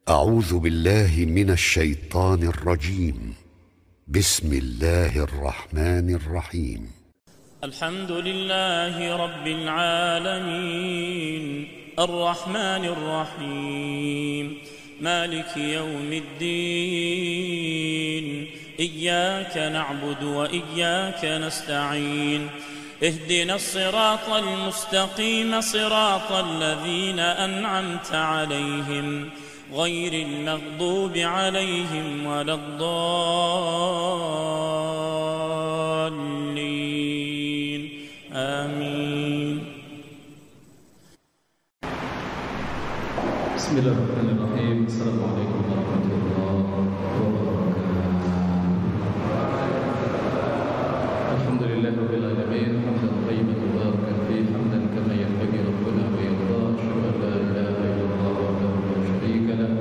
أعوذ بالله من الشيطان الرجيم. بسم الله الرحمن الرحيم. الحمد لله رب العالمين الرحمن الرحيم مالك يوم الدين إياك نعبد وإياك نستعين اهدنا الصراط المستقيم صراط الذين أنعمت عليهم غير المغضوب عليهم ولا الضالين آمين. بسم الله الرحمن الرحيم. السلام عليكم ورحمة الله وبركاته. الحمد لله رب العالمين حمدا طيبا مباركا فيه حمدا كما ينبغي ربنا ويرضى. أشهد أن لا إله إلا الله وحده لا شريك له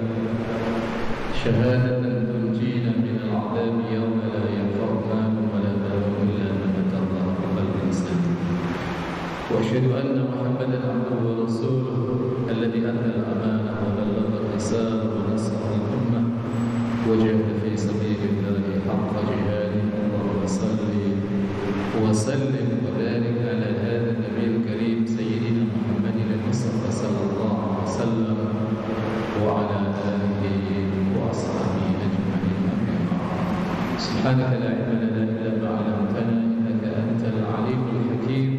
شهادة تنجينا من العذاب يوم لا ينفع مال ولا بنون إلا من أتى الله بقلب سليم. وأشهد أن محمدا عبده ورسوله الذي أدى الأمانة وبلغ الرسالة ونصح الأمة وجاهد في سبيل الله حق جهاده. اللهم صل وسلم وبارك على هذا النبي الكريم سيدنا محمد المصطفى صلى الله عليه وسلم وعلى آله وأصحابه أجمعين. سبحانك لا علم لنا إلا ما علمتنا إنك أنت العليم الحكيم.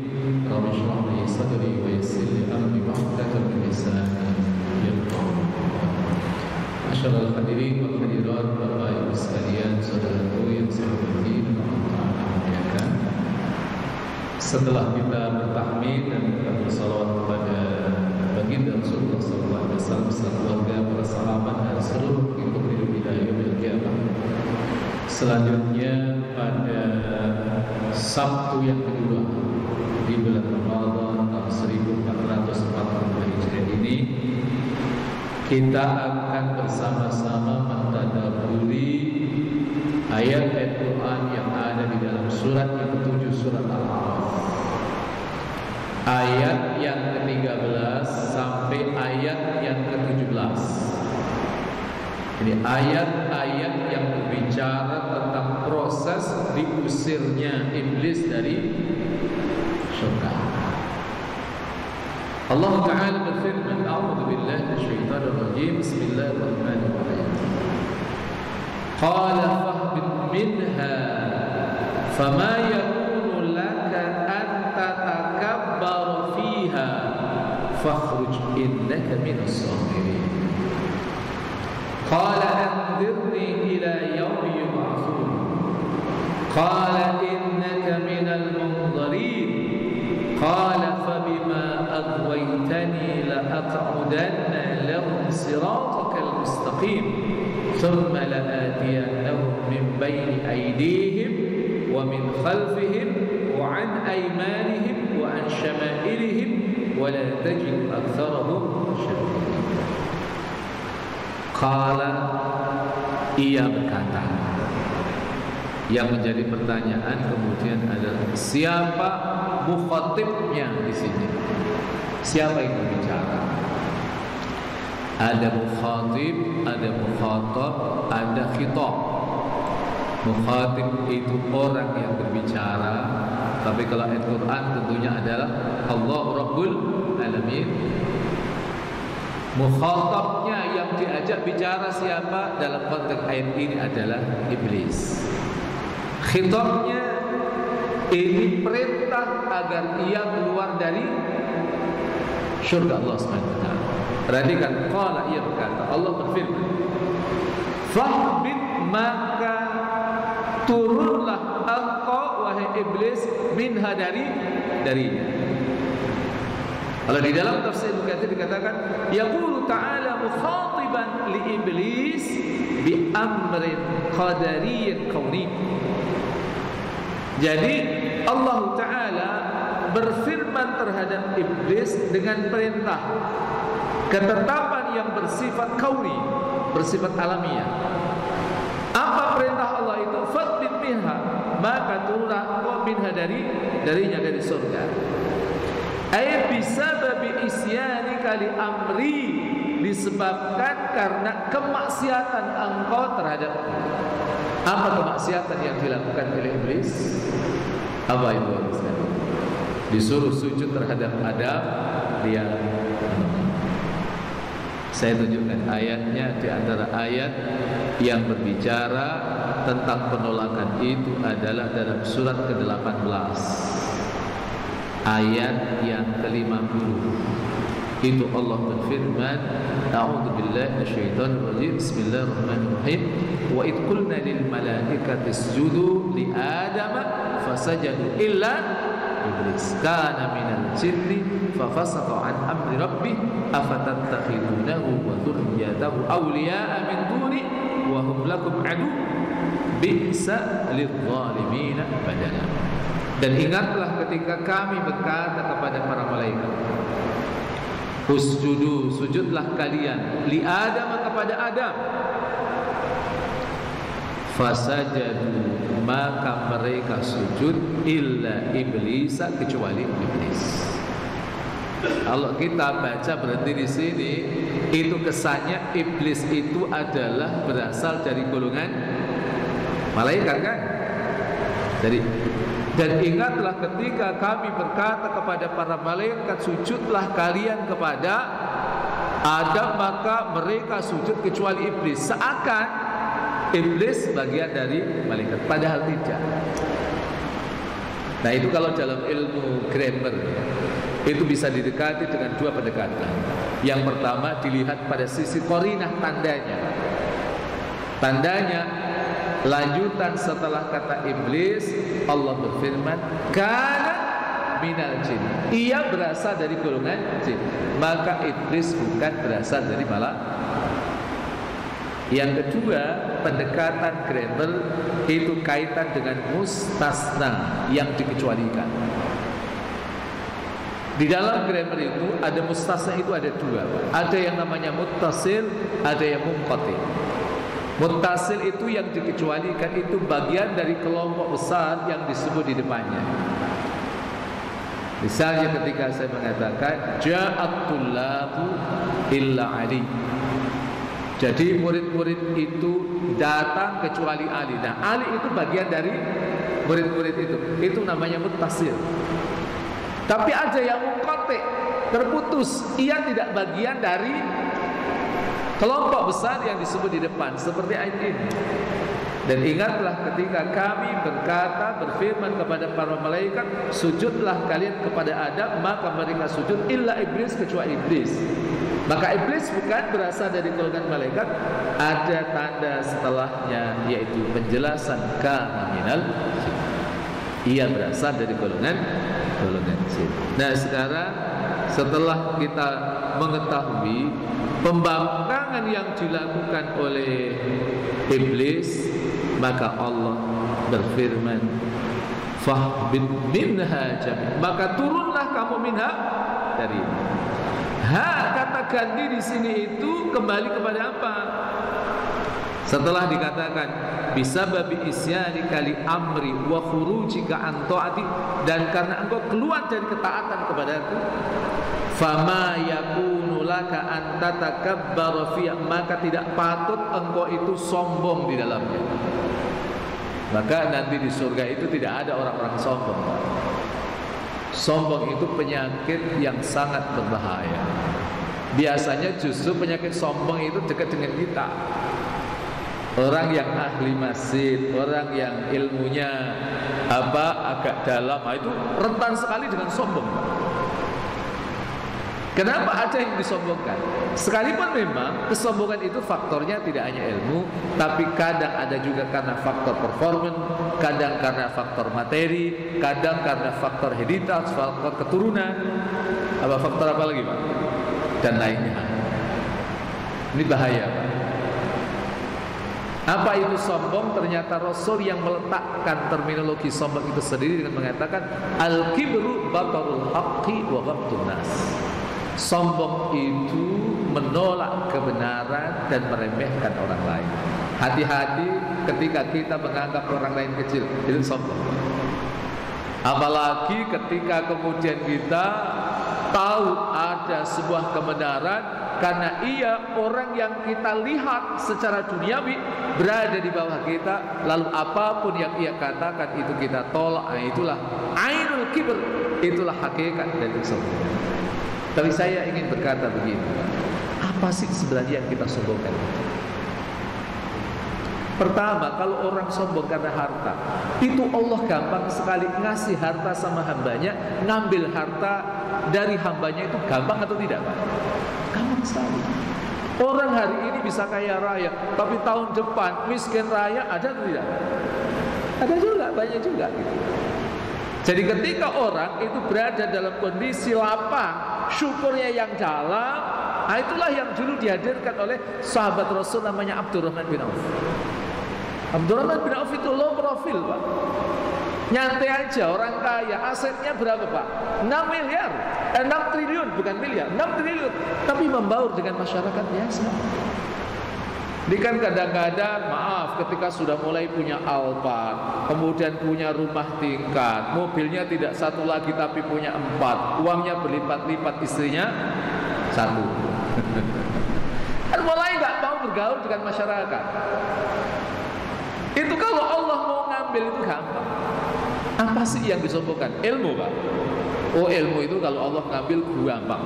رب اشرح لي صدري ويسر لي أمري واحلل من لساني يفقهوا قولي. Masyaallah hadirin wal hadirat, Bapak Ibu sekalian, saudaraku yang saya hormati dan Allah muliakan. Setelah kita bertahmid dan kita bersalawat kepada baginda Rasulullah sallallahu alaihi wasallam beserta keluarga, para sahabat dan seluruh pengikut hidup hidayah yaumil qiyamah. Selanjutnya pada Sabtu yang kedua di bulan Ramadan tahun 1440 Hijriah ini kita akan bersama-sama mentadabburi ayat-ayat Quran yang ada di dalam surat yang ke-7, surat Al-A'raf. Ayat yang ke-13 sampai ayat yang ke-17. Ini ayat-ayat yang berbicara tentang proses diusirnya iblis dari surga. Allah Ta'ala berfirman, A'udzu billahi minasyaitonir rajim. Bismillahirrahmanirrahim. Qala fahbit minha fama yakunu laka an tatakabbar fiha fakhruj innaka minas sagirin. Qala anzirni ila yawmi yub'atsun. Qala innaka minal munzirin. Qala fabima aghwaytani la aq'udanna lahum siratakal mustaqim thumma la'atiyannahum min bayni aydihim wa min khalfihim wa an aymanihim wa an shama'ilihim wa la tajidu aktsarahum syakirin. Qala, ia berkata. Yang menjadi pertanyaan kemudian adalah siapa mukhatibnya di sini? Siapa yang berbicara? Ada mukhatib, ada mukhatab, ada khitab. Mukhatib itu orang yang berbicara, tapi kalau ayat Quran tentunya adalah Allah Rabbul Alamin. Mukhatabnya yang diajak bicara siapa dalam konteks ayat ini adalah iblis. Khitabnya ini perintah agar ia keluar dari syurga Allah SWT. Perhatikan, qala, ia berkata, Allah berfirman, fahbit, maka turunlah engkau wahai iblis minha darinya. Kalau di dalam tafsir Al-Katsir dikatakan yaqulu ta'ala mukhatiban li iblis bi amrin qadariyyin kauni. Jadi Allah Ta'ala berfirman terhadap iblis dengan perintah ketetapan yang bersifat kauni, bersifat alamiah. Apa perintah Allah itu? Fatbit minha, maka turunlah engkau minha darinya dari surga. Ayat bisa babi isyani kali amri, disebabkan karena kemaksiatan engkau terhadap apa kemaksiatan yang dilakukan oleh iblis? Apa itu? Disuruh sujud terhadap Adam, dia saya tunjukkan ayatnya. Di antara ayat yang berbicara tentang penolakan itu adalah dalam surat ke-18 ayat yang ke-50. Itu Allah berfirman, a'udzu billahi minasyaitonir rajim, bismillahirrahmanirrahim, wa id qulna lil malaikati isjudu li adama fasajadu illa iblis kana minal jinni fafasaqa an amri rabbih afatattakhidunahu wa dhurriyyatahu awliya'a min duni wa hum lakum adu bi'sa lidh-dhalimina badala. Dan ingatlah ketika kami berkata kepada para malaikat, usjudu, sujudlah kalian, li Adam, kepada Adam. Fasajadu, maka mereka sujud, illa iblisa, kecuali iblis. Kalau kita baca berhenti di sini, itu kesannya iblis itu adalah berasal dari golongan malaikat, kan? Dan ingatlah ketika kami berkata kepada para malaikat, sujudlah kalian kepada Adam, maka mereka sujud kecuali iblis. Seakan iblis bagian dari malaikat, padahal tidak. Nah, itu kalau dalam ilmu grammar itu bisa didekati dengan dua pendekatan. Yang pertama, dilihat pada sisi qarinah, tandanya lanjutan setelah kata iblis, Allah berfirman, kana minal jin, ia berasal dari golongan jin. Maka iblis bukan berasal dari malaikat. Yang kedua, pendekatan grammar itu kaitan dengan mustasna, yang dikecualikan. Di dalam grammar itu ada mustasna, itu ada dua. Ada yang namanya muttasil, ada yang munqati. Muttasil itu yang dikecualikan, itu bagian dari kelompok besar yang disebut di depannya. Misalnya ketika saya mengatakan ja'at tullabu illa Ali, jadi murid-murid itu datang kecuali Ali. Nah, Ali itu bagian dari murid-murid itu namanya muttasil. Tapi ada yang munqati, terputus, ia tidak bagian dari kelompok besar yang disebut di depan, seperti ayat ini. Dan ingatlah ketika kami berfirman kepada para malaikat, sujudlah kalian kepada Adam, maka mereka sujud, illa iblis, kecuali iblis. Maka iblis bukan berasal dari golongan malaikat. Ada tanda setelahnya, yaitu penjelasan kana minal jin, ia berasal dari golongan jin. Nah, sekarang setelah kita mengetahui pembangkangan yang dilakukan oleh iblis, maka Allah berfirman, fahbit minha jami', maka turunlah kamu minha, dari ha, kata ganti di sini itu kembali kepada apa? Setelah dikatakan bisababi isyani kali amri wa khurujika an ta'ati, dan karena engkau keluar dari ketaatan kepadaku, fama yakunu laka an tatakabbara fi, maka tidak patut engkau itu sombong di dalamnya. Maka nanti di surga itu tidak ada orang-orang sombong. Sombong itu penyakit yang sangat berbahaya. Biasanya justru penyakit sombong itu dekat dengan kita. Orang yang ahli masjid, orang yang ilmunya agak dalam, itu rentan sekali dengan sombong. Kenapa ada yang disombongkan? Sekalipun memang kesombongan itu faktornya tidak hanya ilmu, tapi kadang ada juga karena faktor performance, kadang karena faktor materi, kadang karena faktor hereditas, faktor keturunan, faktor apa lagi, Pak? Dan lainnya. Ini bahaya, Pak. Apa itu sombong? Ternyata Rasul yang meletakkan terminologi sombong itu sendiri dengan mengatakan al-kibru batarul haqqi wa ghamtun nas. Sombong itu menolak kebenaran dan meremehkan orang lain. Hati-hati ketika kita menganggap orang lain kecil, itu sombong. Apalagi ketika kemudian kita tahu ada sebuah kebenaran, Karena ia orang yang kita lihat secara duniawi berada di bawah kita, lalu apapun yang ia katakan itu kita tolak. Itulah ainul kibr, itulah hakikat dari kesombongan. Tapi saya ingin berkata begini, apa sih sebenarnya yang kita sombongkan? Pertama, kalau orang sombong karena harta, itu Allah gampang sekali ngasih harta sama hambanya. Ngambil harta dari hambanya itu gampang atau tidak, Pak? Gampang sekali. Orang hari ini bisa kaya raya, tapi tahun depan miskin raya, ada atau tidak? Ada juga, banyak juga gitu. Jadi ketika orang itu berada dalam kondisi lapang, syukurnya yang dalam, nah itulah yang dulu dihadirkan oleh sahabat Rasul namanya Abdurrahman bin Auf. Abdurrahman bin Auf itu low profil, Pak. Nyantai aja, orang kaya, asetnya berapa, Pak? 6 miliar, 6 triliun, bukan miliar, 6 triliun. Tapi membaur dengan masyarakat biasa. Ini kan kadang-kadang, maaf, ketika sudah mulai punya Alphard, kemudian punya rumah tingkat, mobilnya tidak satu lagi tapi punya 4, uangnya berlipat-lipat, istrinya 1. Kan mulai nggak mau bergaul dengan masyarakat. Itu kalau Allah mau ngambil itu gampang. Apa sih yang disombongkan? Ilmu, Pak. Oh, ilmu itu kalau Allah ngambil gampang.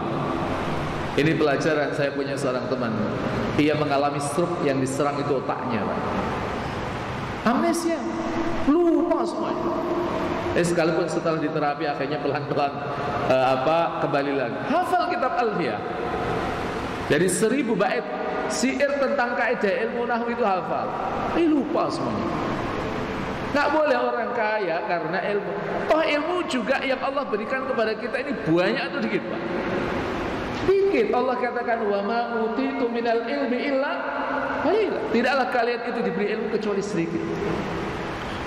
Ini pelajaran, saya punya seorang teman. Ia mengalami stroke, yang diserang itu otaknya, Pak. Amnesia, lupa semuanya. Sekalipun setelah diterapi akhirnya pelan-pelan kembali lagi. Hafal kitab Alfiyah. Dari 1000 bait syair tentang kaidah ilmu nahwu itu hafal. Lupa semuanya. Nggak boleh orang kaya karena ilmu. Oh, ilmu juga yang Allah berikan kepada kita ini banyak atau dikit, Pak? Dikit. Allah katakan wa ma utitu minal ilmi illa qalila. Tidaklah kalian itu diberi ilmu kecuali sedikit.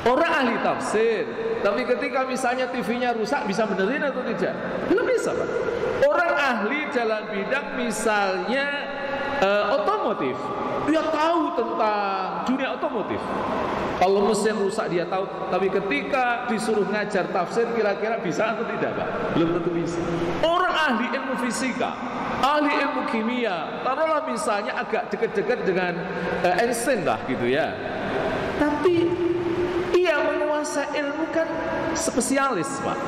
Orang ahli tafsir, tapi ketika misalnya TV-nya rusak bisa benerin atau tidak? Belum bisa, Pak. Orang ahli dalam bidang misalnya otomotif, dia tahu tentang dunia otomotif. Kalau mesin rusak dia tahu, tapi ketika disuruh ngajar tafsir kira-kira bisa atau tidak, Pak? Belum tentu bisa. Orang ahli ilmu fisika, ahli ilmu kimia, taruhlah misalnya agak dekat-dekat dengan Einstein lah gitu ya. Tapi ia menguasai ilmu kan spesialis, Pak.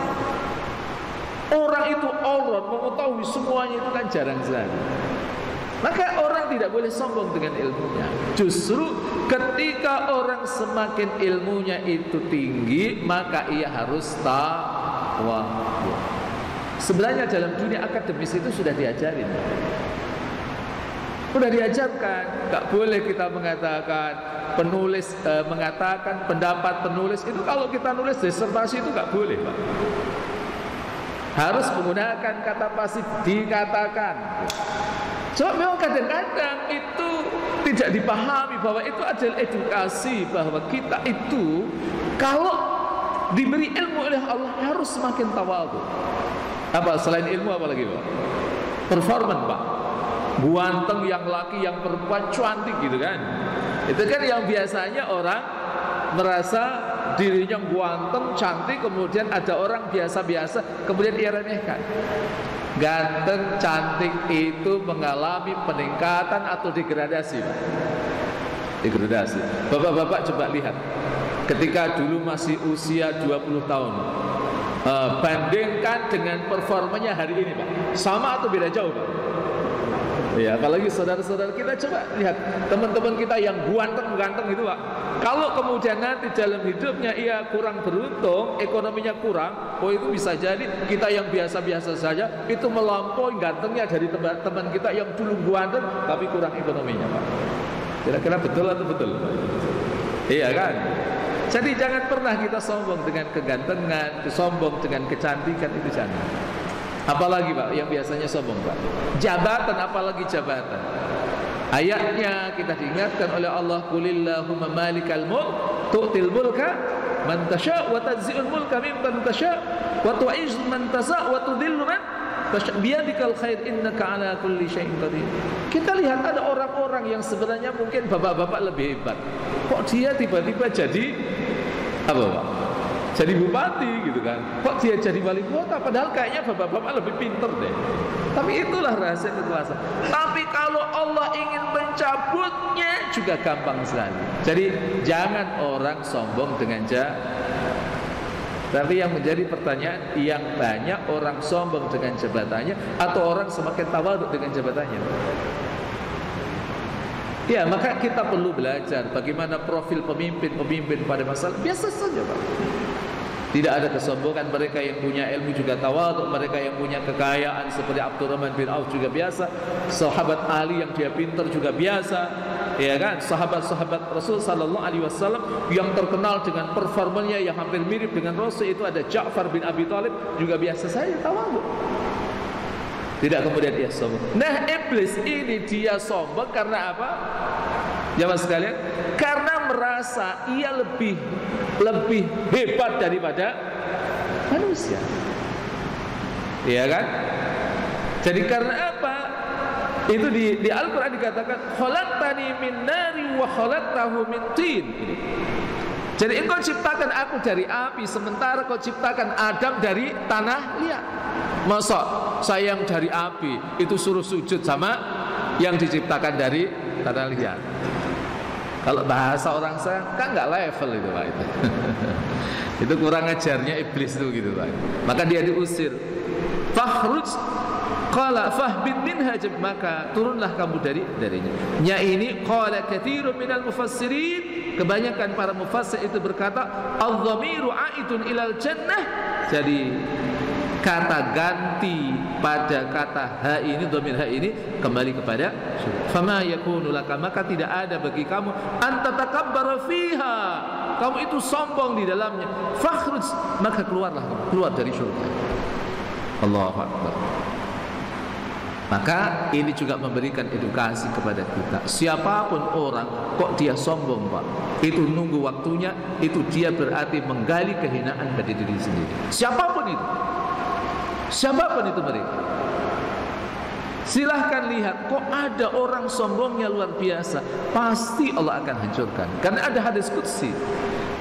Orang itu all-round, mengetahui semuanya itu kan jarang sekali. Maka orang tidak boleh sombong dengan ilmunya. Justru ketika orang semakin ilmunya itu tinggi, maka ia harus tawadhu. Sebenarnya dalam dunia akademis itu sudah diajarin, sudah diajarkan. Gak boleh kita mengatakan penulis mengatakan pendapat penulis itu, kalau kita nulis disertasi itu gak boleh, Pak. Harus menggunakan kata pasif, dikatakan. Coba memang kadang-kadang itu tidak dipahami bahwa itu adalah edukasi, bahwa kita itu kalau diberi ilmu oleh Allah harus semakin tawadhu. Apa selain ilmu apa lagi, Pak? Performan, Pak. Guanteng yang laki, yang perempuan cantik gitu kan. Itu kan yang biasanya orang merasa dirinya guanteng, cantik, kemudian ada orang biasa-biasa kemudian ia remehkan. Ganteng, cantik itu mengalami peningkatan atau degradasi, Pak? Degradasi. Bapak-bapak coba lihat, ketika dulu masih usia 20 tahun, bandingkan dengan performanya hari ini, Pak. Sama atau beda jauh, Pak? Ya, apalagi saudara-saudara kita, coba lihat teman-teman kita yang ganteng itu, Pak. Kalau kemudian nanti dalam hidupnya ia kurang beruntung, ekonominya kurang, oh itu bisa jadi kita yang biasa-biasa saja itu melampaui gantengnya dari teman-teman kita yang dulu ganteng tapi kurang ekonominya, Pak. Kira-kira betul atau betul? Iya kan? Jadi jangan pernah kita sombong dengan kegantengan, sombong dengan kecantikan, itu jangan. Apalagi, Pak, yang biasanya sombong, Pak? Jabatan, apalagi jabatan. Ayatnya kita diingatkan oleh Allah, qulillahumma malikal mulk tu'til mulka man tasha' wa tanzi'ul mulka mimman tasha' wa tu'izzu man tasha' wa tudhillu man tasha' biyadikal khair innaka ala kulli syai'in qadir. Kita lihat ada orang-orang yang sebenarnya mungkin bapak-bapak lebih hebat. Kok dia tiba-tiba jadi apa, Pak? Jadi bupati gitu kan. Kok dia jadi wali kota, padahal kayaknya bapak-bapak lebih pinter deh. Tapi itulah rahasia kekuasaan. Tapi kalau Allah ingin mencabutnya juga gampang sekali. Jadi jangan orang sombong dengan tapi yang menjadi pertanyaan, yang banyak orang sombong dengan jabatannya atau orang semakin tawaduk dengan jabatannya? Ya, maka kita perlu belajar bagaimana profil pemimpin pada masa biasa saja, Pak. Tidak ada kesombongan. Mereka yang punya ilmu juga tawaduk, mereka yang punya kekayaan seperti Abdurrahman bin Auf juga biasa, sahabat Ali yang dia pintar juga biasa, ya kan? Sahabat-sahabat Rasul sallallahu alaihi wasallam yang terkenal dengan performanya yang hampir mirip dengan Rasul itu ada Ja'far bin Abi Thalib juga biasa saja tawaduk. Tidak kemudian dia sombong. Nah, iblis ini dia sombong karena apa? Jamaah sekalian, karena merasa ia lebih hebat daripada manusia. Iya kan? Jadi karena apa? Itu di Al-Qur'an dikatakan khalaqtani min nari wa khalaqtahu min tin. Jadi engkau ciptakan aku dari api, sementara kau ciptakan Adam dari tanah liat. Masa saya yang dari api itu suruh sujud sama yang diciptakan dari tanah liat? Kalau bahasa orang saya kan nggak level itu, Pak. Itu kurang ajarnya iblis itu gitu, Pak. Maka dia diusir. Fakhruj qala fahbit minha, maka turunlah kamu darinya. Nya ini qala katsirun minal mufassirin, kebanyakan para mufassir itu berkata adh-dhamiru a'idun ilal jannah. Jadi kata ganti pada kata ha ini, dhamir ha ini kembali kepada surga. Fama yakunu laka, maka tidak ada bagi kamu anta takabbara fiha, kamu itu sombong di dalamnya. Fakhruj, maka keluarlah kamu, keluar dari surga. Allahu Akbar. Maka ini juga memberikan edukasi kepada kita. Siapapun orang kok dia sombong, Pak, itu nunggu waktunya, itu dia berarti menggali kehinaan pada diri sendiri. Siapapun itu mereka. Silahkan lihat, kok ada orang sombongnya luar biasa, pasti Allah akan hancurkan. Karena ada hadis qudsi,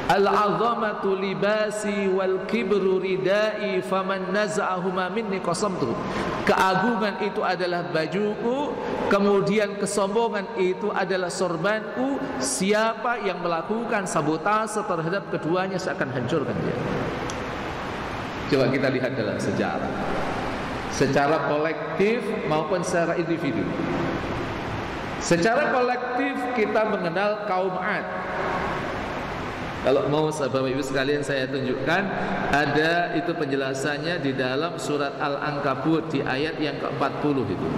al-'azamatu libasi wal kibru ridai faman naza'ahuma minni qasamtu. Keagungan itu adalah bajuku, kemudian kesombongan itu adalah sorbanku. Siapa yang melakukan sabotase terhadap keduanya, saya akan hancurkan dia. Coba kita lihat dalam sejarah, secara kolektif maupun secara individu. Secara kolektif kita mengenal kaum 'Ad. Kalau mau Bapak Ibu sekalian saya tunjukkan, ada itu penjelasannya di dalam surat Al-Ankabut di ayat yang ke-40 itu.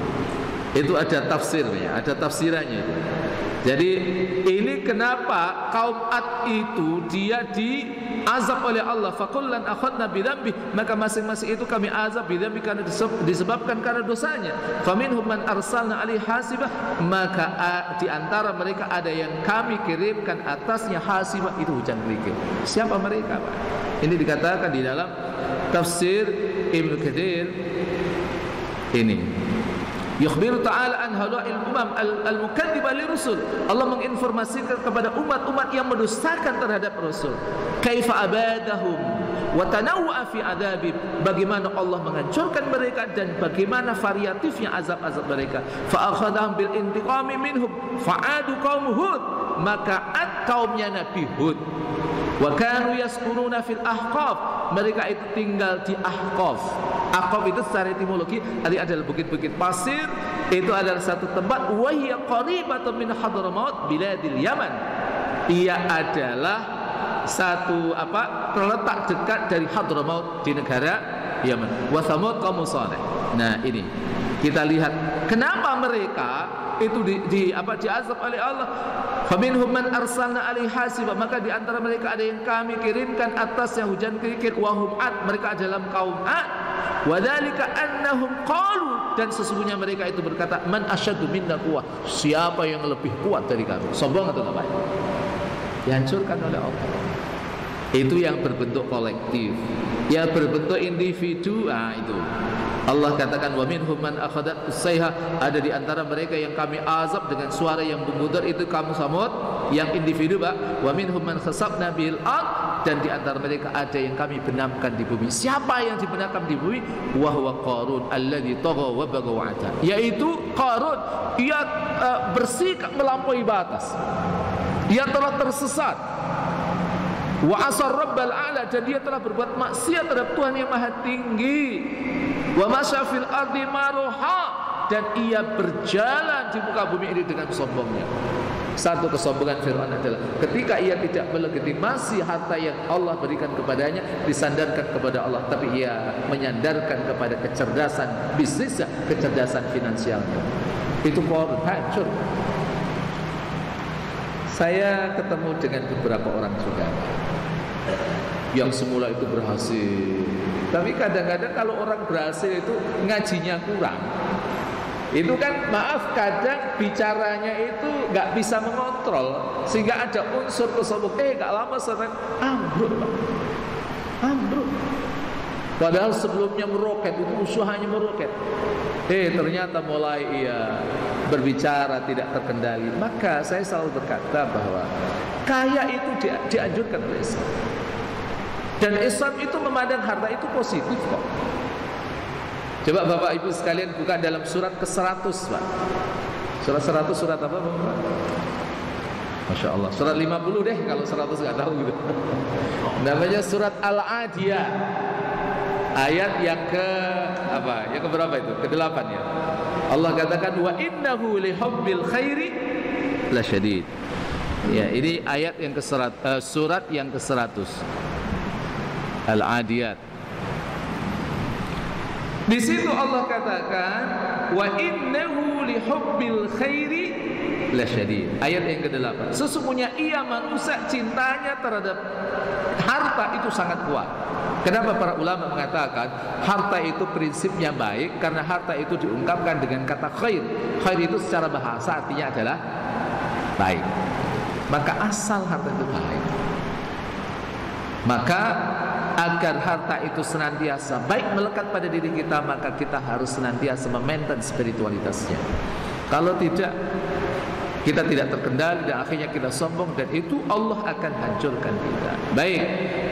Itu ada tafsirnya, ada tafsirannya itu. Jadi ini kenapa kaum 'Ad itu dia diazab oleh Allah. Fakullan akhadna bidzambi, maka masing-masing itu kami azab bidzambi karena disebabkan karena dosanya. Faminhum man arsalna alaihi hasibah, maka di antara mereka ada yang kami kirimkan atasnya hasibah, itu hujan kerikil. Siapa mereka, Pak? Ini dikatakan di dalam tafsir Ibnu Katsir ini. Yukhbiru ta'ala an haula'il umam al-mukadzibah lirusul. Allah menginformasikan kepada umat-umat yang mendustakan terhadap Rasul. Kaifa abadahum wa tanawwa'a fi adabi, bagaimana Allah menghancurkan mereka dan bagaimana variatifnya azab-azab mereka. Fa akhadhahum bil intiqami minhum fa'adu qaum Hud, maka Ad kaumnya Nabi Hud. Wa kanu yaskununa fil ahqaf, mereka itu tinggal di Ahqaf. Ahqaf itu secara etimologi adalah bukit-bukit pasir. Itu adalah satu tempat, wa hiya qaribatun min Hadramaut biladil Yaman. Ia adalah satu terletak dekat dari Hadramaut di negara Yaman. Wa Tsamud qaum Shalih. Nah, ini kita lihat kenapa mereka itu diazab oleh Allah. Faminhum man arsalna alaihi hasiba, maka di antara mereka ada yang kami kirimkan atasnya hujan kerikil. Wahum 'Ad, mereka dalam kaum 'Ad. Wadzalika annahum qalu, dan sesungguhnya mereka itu berkata, man asyaddu minna quwwah, siapa yang lebih kuat dari kami. Sombong atau apa? Dihancurkan oleh Allah. Itu yang berbentuk kolektif. Yang berbentuk individu, itu Allah katakan wa minhum man akhadat usayha, ada di antara mereka yang kami azab dengan suara yang bergemuruh, itu kamu samud yang individu, Pak. Wa minhum man khasabna bil ard, dan di antara mereka ada yang kami benamkan di bumi. Siapa yang dibenamkan di bumi? Wa huwa Qarun alladzi tagha wa bagha wa ata, yaitu Qarun, ia bersikap melampaui batas, dia telah tersesat. Wa asar rabbal a'la, dan dia telah berbuat maksiat terhadap Tuhan yang maha tinggi. Wa masya fil ardi maruha, dan ia berjalan di muka bumi ini dengan sombongnya. Satu kesombongan Fir'aun adalah ketika ia tidak melegitimasi harta yang Allah berikan kepadanya, disandarkan kepada Allah, tapi ia menyandarkan kepada kecerdasan bisnisnya, kecerdasan finansialnya. Itu Qarun, hancur. Saya ketemu dengan beberapa orang juga yang semula itu berhasil, tapi kadang-kadang kalau orang berhasil itu ngajinya kurang. Itu kan maaf, kadang bicaranya itu nggak bisa mengontrol, sehingga ada unsur kesombongan. Nggak lama setelah ambruk, ambruk. Padahal sebelumnya meroket, itu usahanya meroket. Ternyata mulai ia berbicara tidak terkendali. Maka saya selalu berkata bahwa kaya itu dianjurkan oleh Islam, dan Islam itu memandang harta itu positif kok. Coba Bapak Ibu sekalian buka dalam surat ke-100, Pak. Surat 100 surat apa, Bapak? Masya Allah, surat 50 deh, kalau 100 nggak tahu gitu. Namanya surat Al-Adiyat, ayat yang ke apa? Yang ke berapa itu? Ke-8 ya. Allah katakan wa innahu lihubbil khairi lasyadid. Ya, ini ayat yang surat yang ke-100. Al-Adiyat. Di situ Allah katakan wa innahu lihubbil khairi lasyadid. Ayat yang ke-8. Sesungguhnya ia manusia cintanya terhadap harta itu sangat kuat. Kenapa para ulama mengatakan harta itu prinsipnya baik? Karena harta itu diungkapkan dengan kata khair. Khair itu secara bahasa artinya adalah baik. Maka asal harta itu baik. Maka agar harta itu senantiasa baik melekat pada diri kita, maka kita harus senantiasa memaintain spiritualitasnya. Kalau tidak, kita tidak terkendali dan akhirnya kita sombong, dan itu Allah akan hancurkan kita. Baik,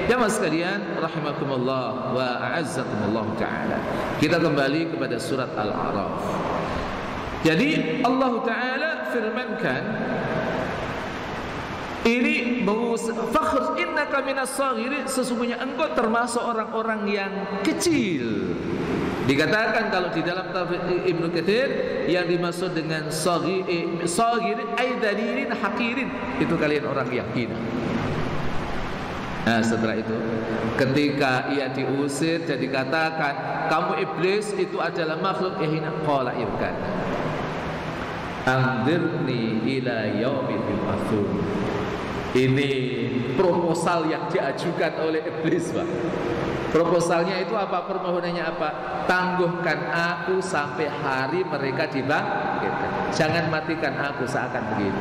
jamaah sekalian rahimakumullah wa a'azzakumullah ta'ala. Kita kembali kepada surat Al-A'raf. Jadi Allah Ta'ala firmankan, ini fakhr innaka minas saghirin, sesungguhnya engkau termasuk orang-orang yang kecil. Dikatakan kalau di dalam tafsir Ibnu Katsir yang dimaksud dengan saghir ay dalilin haqirin, itu kalian orang yang hina. Nah, setelah itu ketika ia diusir dan dikatakan kamu iblis itu adalah makhluk yang hina, qala irkan anzirni ila yaumil ba'tsun. Ini proposal yang diajukan oleh iblis, Pak. Proposalnya itu apa? Permohonannya apa? Tangguhkan aku sampai hari mereka dibangkitkan. Jangan matikan aku seakan begitu.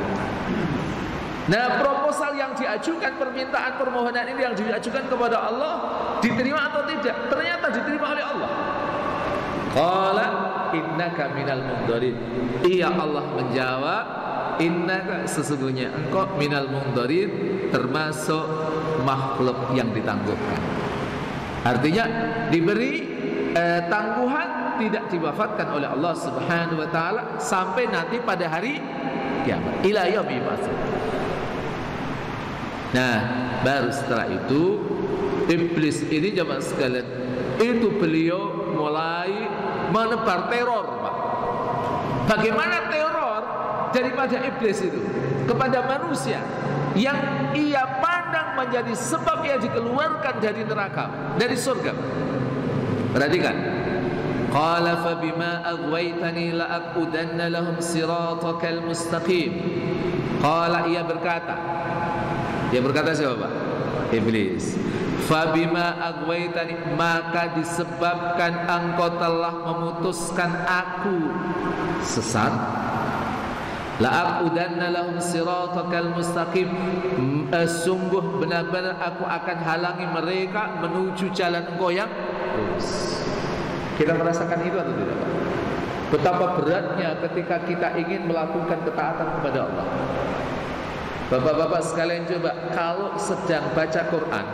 Nah, proposal yang diajukan, permintaan permohonan ini yang diajukan kepada Allah, diterima atau tidak? Ternyata diterima oleh Allah. Qala innaka minal mundarin. Iya, Allah menjawab, innaka, sesungguhnya engkau minal mundarin, termasuk makhluk yang ditangguhkan. Artinya diberi tangguhan, tidak diwafatkan oleh Allah Subhanahu wa taala sampai nanti pada hari kiamat. Ila yaumil ba'ts. Nah, baru setelah itu iblis ini jamaah sekalian, itu beliau mulai menebar teror, Pak. Bagaimana teror daripada iblis itu kepada manusia yang ia pandang menjadi sebab ia dikeluarkan dari neraka, dari surga. Perhatikan. Qala fa bima aghwaytani la aqudanna lahum siratakal mustaqim. Qala, ia berkata. Dia berkata siapa, Pak? Iblis. Fa bima aghwaytani, maka disebabkan engkau telah memutuskan aku sesat, la'aqudanna lahum siratakal mustaqim, sungguh benar-benar aku akan halangi mereka menuju jalan engkau yang lurus. Kita merasakan itu atau tidak, Pak? Betapa beratnya ketika kita ingin melakukan ketaatan kepada Allah. Bapak-bapak sekalian, coba kalau sedang baca Quran,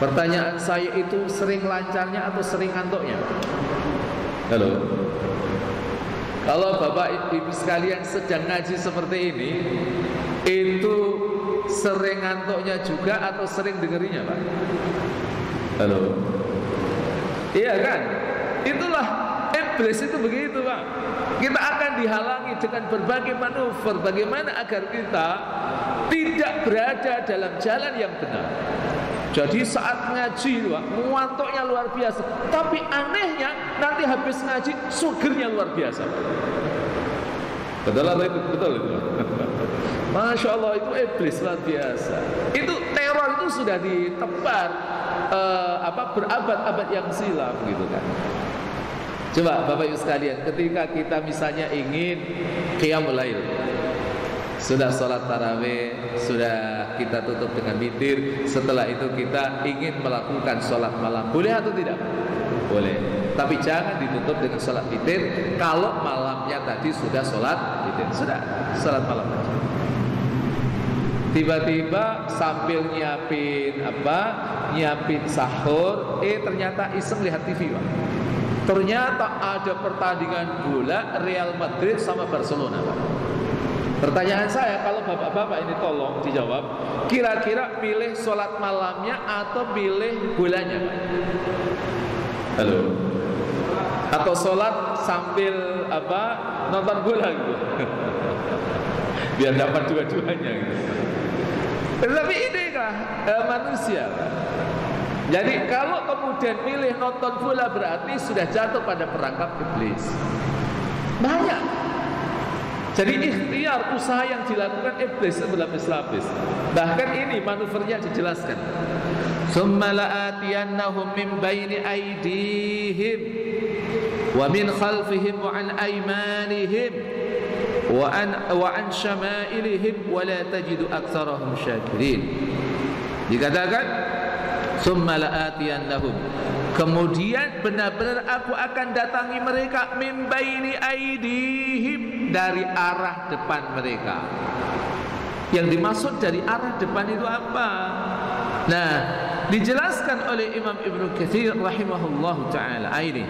pertanyaan saya itu sering lancarnya atau sering ngantuknya? Halo? Kalau bapak ibu sekalian sedang ngaji seperti ini, itu sering ngantuknya juga atau sering dengerinya, Pak? Halo? Iya kan? Itulah iblis itu begitu, Pak. Kita akan dihalangi dengan berbagai manuver bagaimana agar kita tidak berada dalam jalan yang benar. Jadi saat ngaji, Pak, ngantuknya luar biasa. Tapi anehnya nanti habis ngaji sugernya luar biasa. Betul atau itu? Betul itu. Masya Allah, itu iblis luar biasa. Itu teror itu sudah ditebar berabad-abad yang silam gitu kan. Coba Bapak Ibu sekalian, ketika kita misalnya ingin qiyamul lail, sudah sholat tarawih, sudah kita tutup dengan witir, setelah itu kita ingin melakukan sholat malam, boleh atau tidak? Boleh. Tapi jangan ditutup dengan sholat witir kalau malamnya tadi sudah sholat witir, sudah sholat malam aja. Tiba-tiba sambil nyiapin sahur, ternyata iseng lihat TV, Pak. Ternyata ada pertandingan bola Real Madrid sama Barcelona, Pak. Pertanyaan saya, kalau bapak-bapak ini tolong dijawab, kira-kira pilih sholat malamnya atau pilih bolanya, Pak? Halo? Atau sholat sambil nonton bola gitu? Biar dapat dua-duanya gitu. Tapi ini kah manusia, Pak? Jadi kalau kemudian pilih nonton bola berarti sudah jatuh pada perangkap iblis. Banyak. Jadi ikhtiar usaha yang dilakukan iblis berlapis-lapis. Bahkan ini manuvernya dijelaskan. Tsumma la'atiyannahum min baini aydihim wa min khalfihim wa an aymanihim wa an syama'ilihim wa la tajidu aktsarahum syakirin. Dikatakan tsumma la'atiyannahum, kemudian benar-benar aku akan datangi mereka min baini aydihim, dari arah depan mereka. Yang dimaksud dari arah depan itu apa? Nah, dijelaskan oleh Imam Ibnu Katsir rahimahullahu taala ini.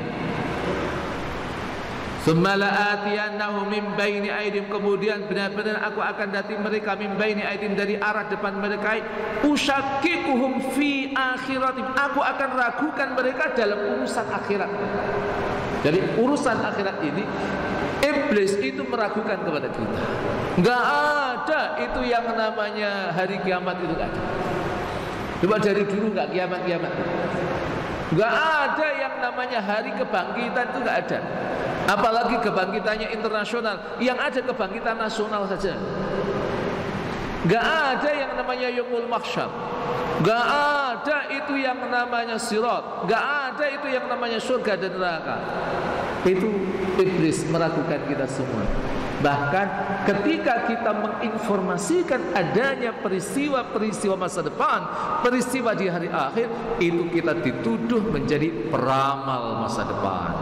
Tsumma la'atiyannahum min baini aydihim, kemudian benar-benar aku akan datangi mereka min baini aydihim, dari arah depan mereka. Usyakikuhum fi akhiratim, aku akan ragukan mereka dalam urusan akhirat. Jadi urusan akhirat ini iblis itu meragukan kepada kita. Enggak ada itu yang namanya hari kiamat, itu enggak ada. Coba dari dulu enggak kiamat-kiamat. Enggak ada yang namanya hari kebangkitan, itu enggak ada. Apalagi kebangkitannya internasional, yang ada kebangkitan nasional saja. Gak ada yang namanya yaumul mahsyar, gak ada itu yang namanya sirat, gak ada itu yang namanya surga dan neraka. Itu iblis meragukan kita semua. Bahkan ketika kita menginformasikan adanya peristiwa-peristiwa masa depan, peristiwa di hari akhir, itu kita dituduh menjadi peramal masa depan.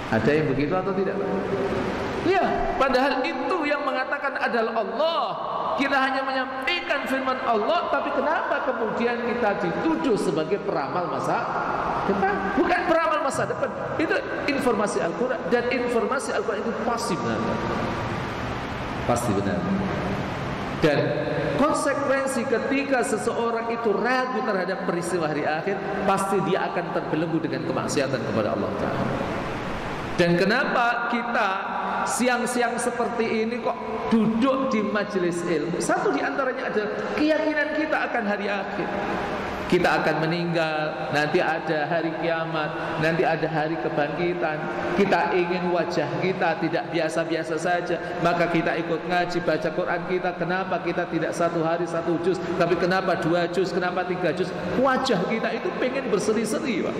Ada yang begitu atau tidak? Ya, padahal itu yang mengatakan adalah Allah. Kita hanya menyampaikan firman Allah, tapi kenapa kemudian kita dituduh sebagai peramal masa depan? Bukan peramal masa depan, itu informasi Al-Quran, dan informasi Al-Quran itu pasti benar. Pasti benar. Dan konsekuensi ketika seseorang itu ragu terhadap peristiwa hari akhir, pasti dia akan terbelenggu dengan kemaksiatan kepada Allah Ta'ala. Dan kenapa kita siang-siang seperti ini kok duduk di majelis ilmu? Satu di antaranya adalah keyakinan kita akan hari akhir. Kita akan meninggal, nanti ada hari kiamat, nanti ada hari kebangkitan. Kita ingin wajah kita tidak biasa-biasa saja, maka kita ikut ngaji, baca Quran kita. Kenapa kita tidak satu hari satu juz, tapi kenapa 2 juz, kenapa 3 juz? Wajah kita itu pengen berseri-seri, Pak.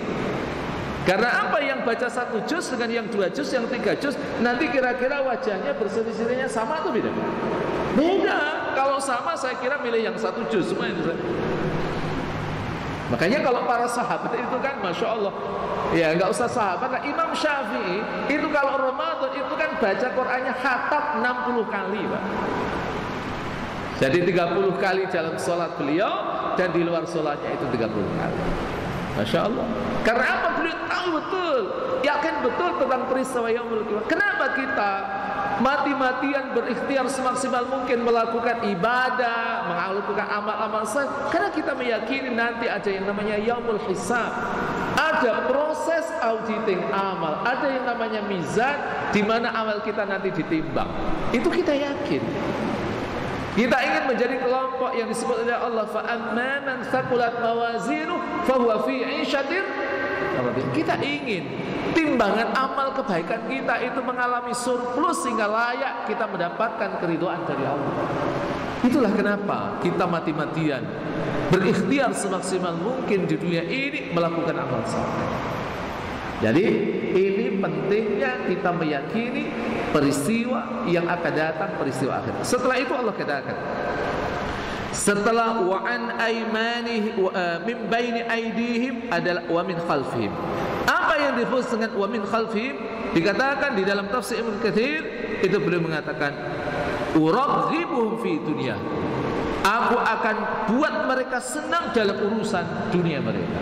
Karena apa, yang baca 1 juz dengan yang 2 juz, yang 3 juz, nanti kira-kira wajahnya berseri-serinya sama atau beda? Beda. Kalau sama saya kira milih yang 1 juz semua itu. Makanya kalau para sahabat itu kan Masya Allah, ya nggak usah sahabat lah, Imam Syafi'i itu kalau Ramadan itu kan baca Qur'annya khatam 60 kali Pak. Jadi 30 kali dalam sholat beliau, dan di luar sholatnya itu 30 kali. Masya Allah. Karena apa? Beliau tahu betul, yakin betul tentang peristiwa Yaumul Qiyamah. Kenapa kita mati-matian berikhtiar semaksimal mungkin melakukan ibadah, melakukan amal-amal saleh? Karena kita meyakini nanti ada yang namanya Yaumul Hisab, ada proses auditing amal, ada yang namanya mizan, di mana amal kita nanti ditimbang. Itu kita yakin. Kita ingin menjadi kelompok yang disebut oleh Allah, fa amman man thaqulat mawazinu fa huwa fi 'ishatin. Kita ingin timbangan amal kebaikan kita itu mengalami surplus sehingga layak kita mendapatkan keridhaan dari Allah. Itulah kenapa kita mati-matian berikhtiar semaksimal mungkin di dunia ini melakukan amal saleh. Jadi ini pentingnya kita meyakini peristiwa yang akan datang, peristiwa akhir. Setelah itu Allah katakan, setelah wa an aymanihi min baini aydihim adalah wa min khalfihim. Apa yang dimaksud dengan wa min khalfihim? Dikatakan di dalam tafsir Ibnu Katsir itu beliau mengatakan uraghibuhum fi dunya. Aku akan buat mereka senang dalam urusan dunia mereka.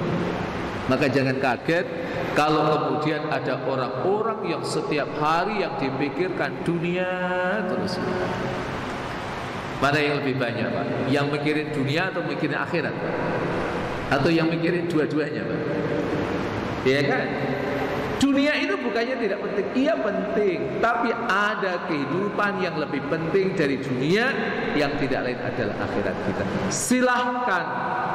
Maka jangan kaget kalau kemudian ada orang-orang yang setiap hari yang dipikirkan dunia terus. Mana yang lebih banyak Pak? Yang mikirin dunia atau mikirin akhirat Pak? Atau yang mikirin dua-duanya Pak? Iya kan? Dunia itu bukannya tidak penting, iya penting, tapi ada kehidupan yang lebih penting dari dunia, yang tidak lain adalah akhirat kita. Silahkan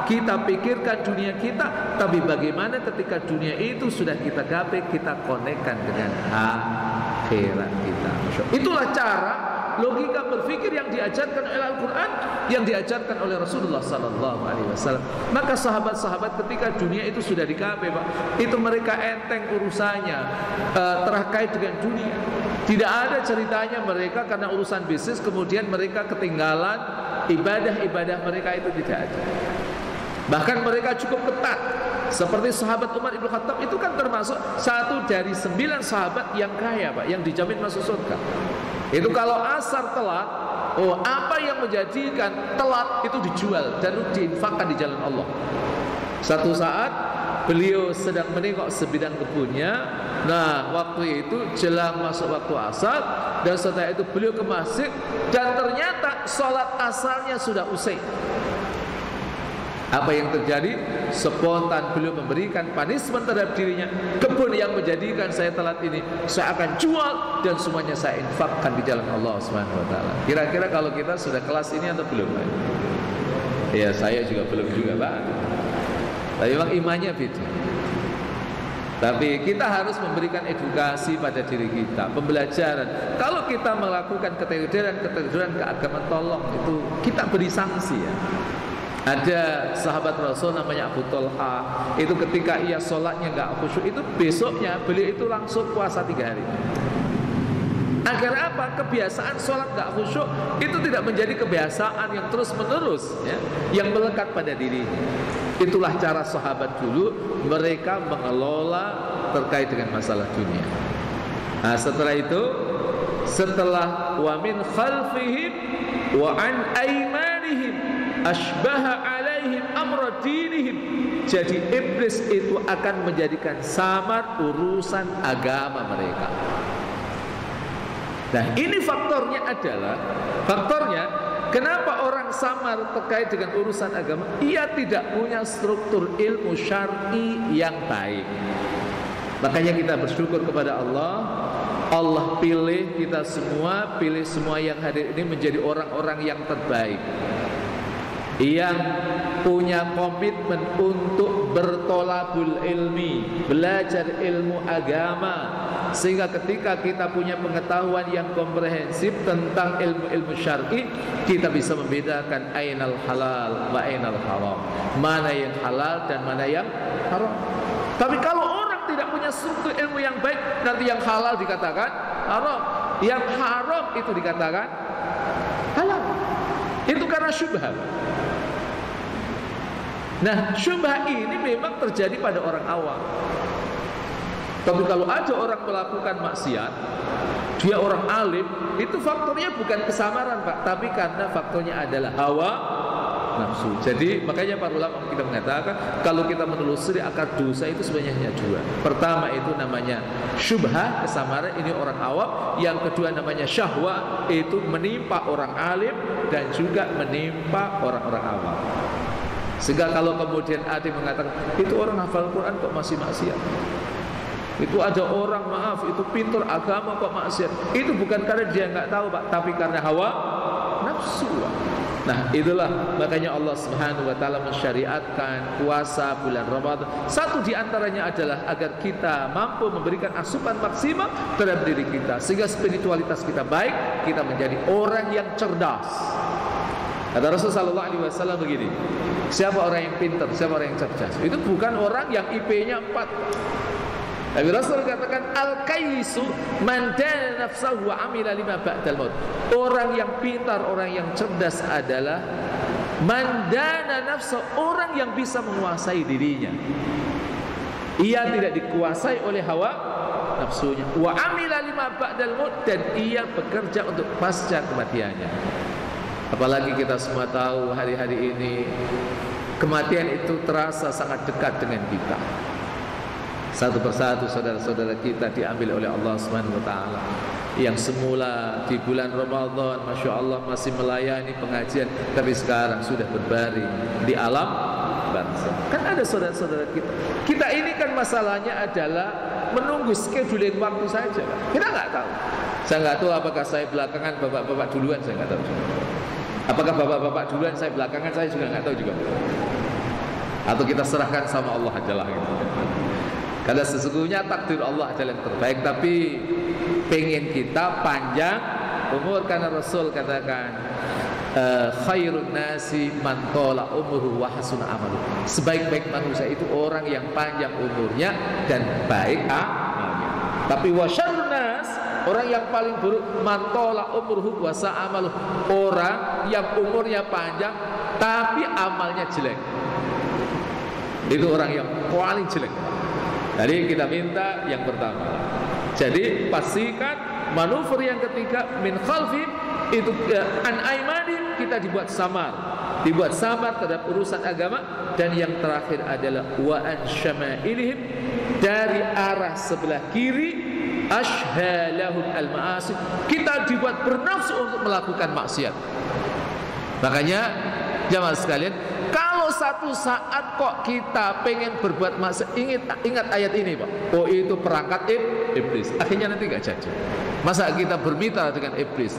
kita pikirkan dunia kita, tapi bagaimana ketika dunia itu sudah kita gapai, kita konekkan dengan akhirat kita. Itulah cara logika berpikir yang diajarkan oleh Al-Quran, yang diajarkan oleh Rasulullah SAW. Maka sahabat-sahabat ketika dunia itu sudah digapai Pak, itu mereka enteng urusannya terkait dengan dunia. Tidak ada ceritanya mereka karena urusan bisnis kemudian mereka ketinggalan ibadah-ibadah mereka, itu tidak ada. Bahkan mereka cukup ketat. Seperti sahabat Umar Ibn Khattab itu kan termasuk satu dari 9 sahabat yang kaya Pak, yang dijamin masuk surga. Itu kalau asar telat, apa yang menjadikan telat itu dijual dan diinfakkan di jalan Allah. Satu saat beliau sedang menengok sebidang kebunnya. Nah, waktu itu jelang masuk waktu asar, dan setelah itu beliau ke masjid, dan ternyata sholat asarnya sudah usai. Apa yang terjadi? Spontan beliau memberikan punishment terhadap dirinya. Kebun yang menjadikan saya telat ini saya akan jual dan semuanya saya infakkan di jalan Allah Subhanahu wa taala. Kira-kira kalau kita sudah kelas ini atau belum? Ya, saya juga belum juga, Pak. Tapi memang imannya beda. Tapi kita harus memberikan edukasi pada diri kita, pembelajaran. Kalau kita melakukan keteguran keagamaan, tolong itu kita beri sanksi ya. Ada sahabat Rasul namanya Abu Talha, itu ketika ia sholatnya nggak khusyuk, itu besoknya beliau itu langsung puasa 3 hari. Agar apa? Kebiasaan sholat nggak khusyuk itu tidak menjadi kebiasaan yang terus menerus ya, yang melekat pada diri. Itulah cara sahabat dulu mereka mengelola terkait dengan masalah dunia. Nah, setelah itu, setelah wa min khalfihim wa an aymanihim asbaha alaihim amra dinihim. Jadi iblis itu akan menjadikan samar urusan agama mereka. Nah, ini faktornya adalah kenapa orang samar terkait dengan urusan agama? Ia tidak punya struktur ilmu syar'i yang baik. Makanya kita bersyukur kepada Allah. Allah pilih kita semua, pilih semua yang hadir ini menjadi orang-orang yang terbaik, yang punya komitmen untuk bertolabul ilmi, belajar ilmu agama, sehingga ketika kita punya pengetahuan yang komprehensif tentang ilmu-ilmu syar'i, kita bisa membedakan ainal halal wa ainal haram, mana yang halal dan mana yang haram. Tapi kalau orang tidak punya struktur ilmu yang baik, nanti yang halal dikatakan haram, yang haram itu dikatakan halal. Itu karena syubhat. Nah, syubhat ini memang terjadi pada orang awam. Tapi kalau ada orang melakukan maksiat, dia orang alim, itu faktornya bukan kesamaran, Pak, tapi karena faktornya adalah hawa nafsu. Jadi makanya para ulama kita mengatakan kalau kita menelusuri akar dosa itu sebenarnya hanya dua. Pertama itu namanya syubhah, kesamaran, ini orang awam. Yang kedua namanya syahwat, itu menimpa orang alim dan juga menimpa orang-orang awam. Sehingga kalau kemudian ada yang mengatakan itu orang hafal Quran kok masih maksiat, itu ada orang maaf itu pintar agama kok maksiat, itu bukan karena dia nggak tahu, Pak, tapi karena hawa nafsu. Nah, itulah makanya Allah Subhanahu wa taala mensyariatkan puasa bulan Ramadan. Satu di antaranya adalah agar kita mampu memberikan asupan maksimal terhadap diri kita sehingga spiritualitas kita baik, kita menjadi orang yang cerdas. Kata Rasulullah sallallahu alaihi wasallam begini, siapa orang yang pintar, siapa orang yang cerdas? Itu bukan orang yang IP-nya 4. Tapi Rasul katakan al-kaisu man dana nafsahu wa amila lima ba'dal maut. Orang yang pintar, orang yang cerdas adalah man dana nafsahu, orang yang bisa menguasai dirinya. Ia tidak dikuasai oleh hawa nafsunya. Wa amila lima ba'dal maut, dan ia bekerja untuk pasca kematiannya. Apalagi kita semua tahu hari-hari ini kematian itu terasa sangat dekat dengan kita. Satu persatu saudara-saudara kita diambil oleh Allah Subhanahu wa taala. Yang semula di bulan Ramadan Masya Allah masih melayani pengajian, tapi sekarang sudah berbaring di alam barzakh. Kan ada saudara-saudara kita. Kita ini kan masalahnya adalah menunggu scheduling waktu saja, Pak. Kita nggak tahu. Saya nggak tahu apakah saya belakangan, bapak-bapak duluan, saya nggak tahu. Apakah bapak-bapak duluan, saya belakangan, saya juga nggak tahu juga. Atau kita serahkan sama Allah aja lah gitu. Karena sesungguhnya takdir Allah adalah yang terbaik. Tapi pengen kita panjang umur, karena Rasul katakan khairun nasi man tala umruhu wa hasuna amaluh. Sebaik-baik manusia itu orang yang panjang umurnya dan baik amalnya. Tapi wa syarrun nas, orang yang paling buruk man tala umruhu wa sa'a amaluh, orang yang umurnya panjang tapi amalnya jelek. Itu orang yang paling jelek. Jadi kita minta yang pertama. Jadi pastikan manuver yang ketiga min khalfi itu an aimani, kita dibuat samar terhadap urusan agama. Dan yang terakhir adalah wa an syama'ilihim, dari arah sebelah kiri ashhalahum al ma'asi, kita dibuat bernafsu untuk melakukan maksiat. Makanya jamaah sekalian, kalau satu saat kok kita pengen berbuat maksiat, ingat ayat ini, Pak. Oh, itu perangkat iblis. Akhirnya nanti gak jadi. Masa kita bermitra dengan iblis?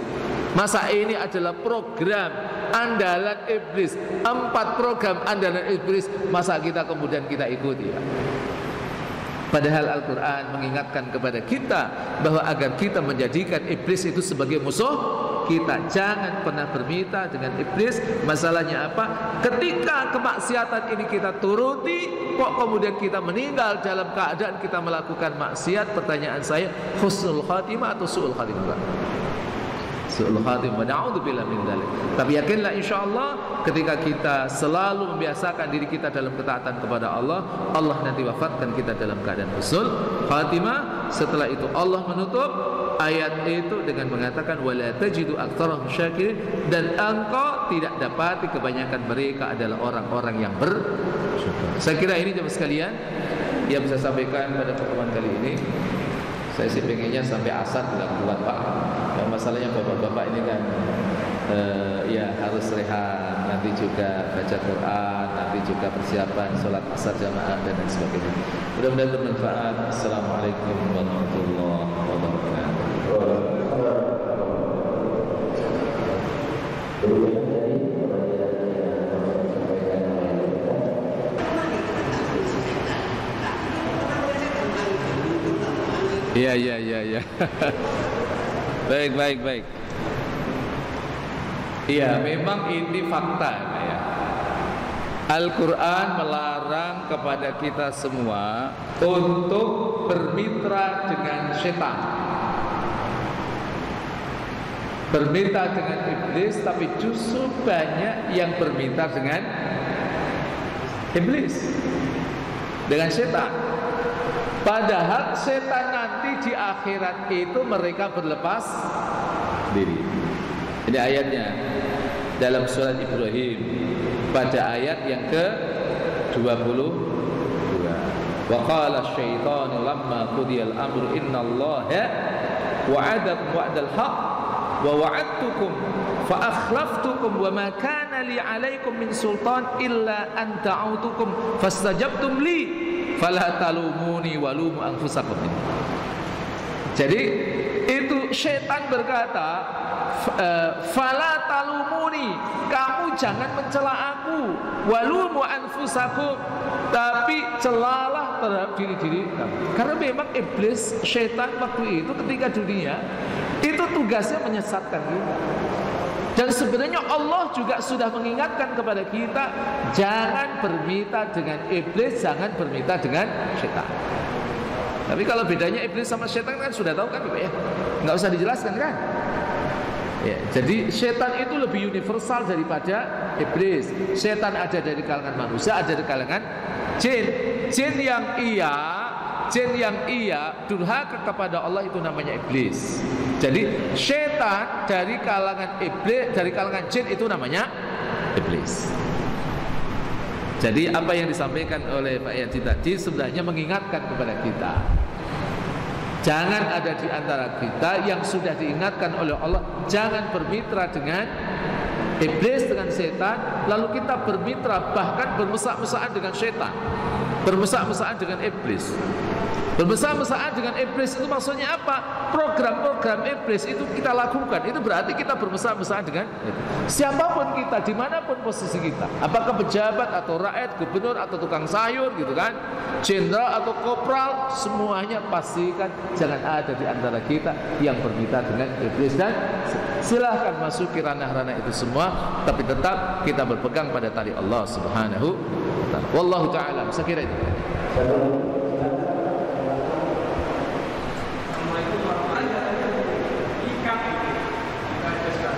Masa ini adalah program andalan iblis, 4 program andalan iblis, masa kita kemudian kita ikuti, Pak? Padahal Al-Quran mengingatkan kepada kita bahwa agar kita menjadikan iblis itu sebagai musuh kita, jangan pernah bermitra dengan iblis. Masalahnya apa? Ketika kemaksiatan ini kita turuti, kok kemudian kita meninggal dalam keadaan kita melakukan maksiat, pertanyaan saya, husnul khatimah atau su'ul khatimah? Su'ul khatimah, na'udzubillah min dzalik. Tapi yakinlah insyaallah ketika kita selalu membiasakan diri kita dalam ketaatan kepada Allah, Allah nanti wafatkan kita dalam keadaan husnul khatimah. Setelah itu Allah menutup ayat itu dengan mengatakan wala tajidu aktsarahum syakirin, dan engkau tidak dapati kebanyakan mereka adalah orang-orang yang bersyukur. Saya kira ini jemaah sekalian yang bisa sampaikan pada pertemuan kali ini. Saya sih pengennya sampai asar tidak kuat, Pak. Dan masalahnya bapak-bapak ini kan ya harus rehat, nanti juga baca Quran, nanti juga persiapan sholat asar jamaah dan lain sebagainya. Mudah-mudahan bermanfaat. Assalamualaikum warahmatullahi wabarakatuh. Iya. Baik. Iya, memang ini fakta ya. Al-Quran melarang kepada kita semua untuk bermitra dengan setan, bermitra dengan iblis, tapi justru banyak yang bermitra dengan iblis, dengan setan. Padahal setan nanti di akhirat itu mereka berlepas diri. Ini ayatnya dalam surat Ibrahim pada ayat yang ke-22. Wa qala asy-syaitanu lamma qudiyal amru innallaha wa'adakum wa'dal haqq wa wa'adtukum fa akhlaftukum wa ma kana li 'alaikum min sultan illa an da'awtukum fastajabtum li fala talumuni wa lumu anfusakum. Jadi itu syaitan berkata, fala talumuni, kamu jangan mencela aku, walumu anfusakum, tapi celalah terhadap diri-diri kamu. Karena memang iblis, syaitan waktu itu ketika dunia itu tugasnya menyesatkan kita. Dan sebenarnya Allah juga sudah mengingatkan kepada kita, jangan bermitra dengan iblis, jangan bermitra dengan syaitan. Tapi kalau bedanya iblis sama syaitan kan sudah tahu kan Bapak ya, nggak usah dijelaskan kan ya. Jadi syaitan itu lebih universal daripada iblis. Syaitan ada dari kalangan manusia, ada dari kalangan jin. Jin yang iya durhaka kepada Allah itu namanya iblis. Jadi syaitan dari kalangan iblis, dari kalangan jin itu namanya iblis. Jadi apa yang disampaikan oleh Pak Yadi tadi sebenarnya mengingatkan kepada kita, jangan ada di antara kita yang sudah diingatkan oleh Allah, jangan bermitra dengan iblis, dengan setan, lalu kita bermitra bahkan bermesra-mesraan dengan setan, bermesra-mesraan dengan iblis. Bermesra-mesraan dengan iblis itu maksudnya apa? Program-program iblis itu kita lakukan, itu berarti kita bermesra-mesraan dengan iblis. Siapapun kita, dimanapun posisi kita, apakah pejabat atau rakyat, gubernur atau tukang sayur gitu kan, jenderal atau kopral, semuanya pastikan jangan ada di antara kita yang bermitra dengan iblis. Dan silahkan masuki ranah-ranah itu semua, tapi tetap kita berpegang pada tali Allah Subhanahu wa ta'ala. Wallahu ta'ala, saya kira itu.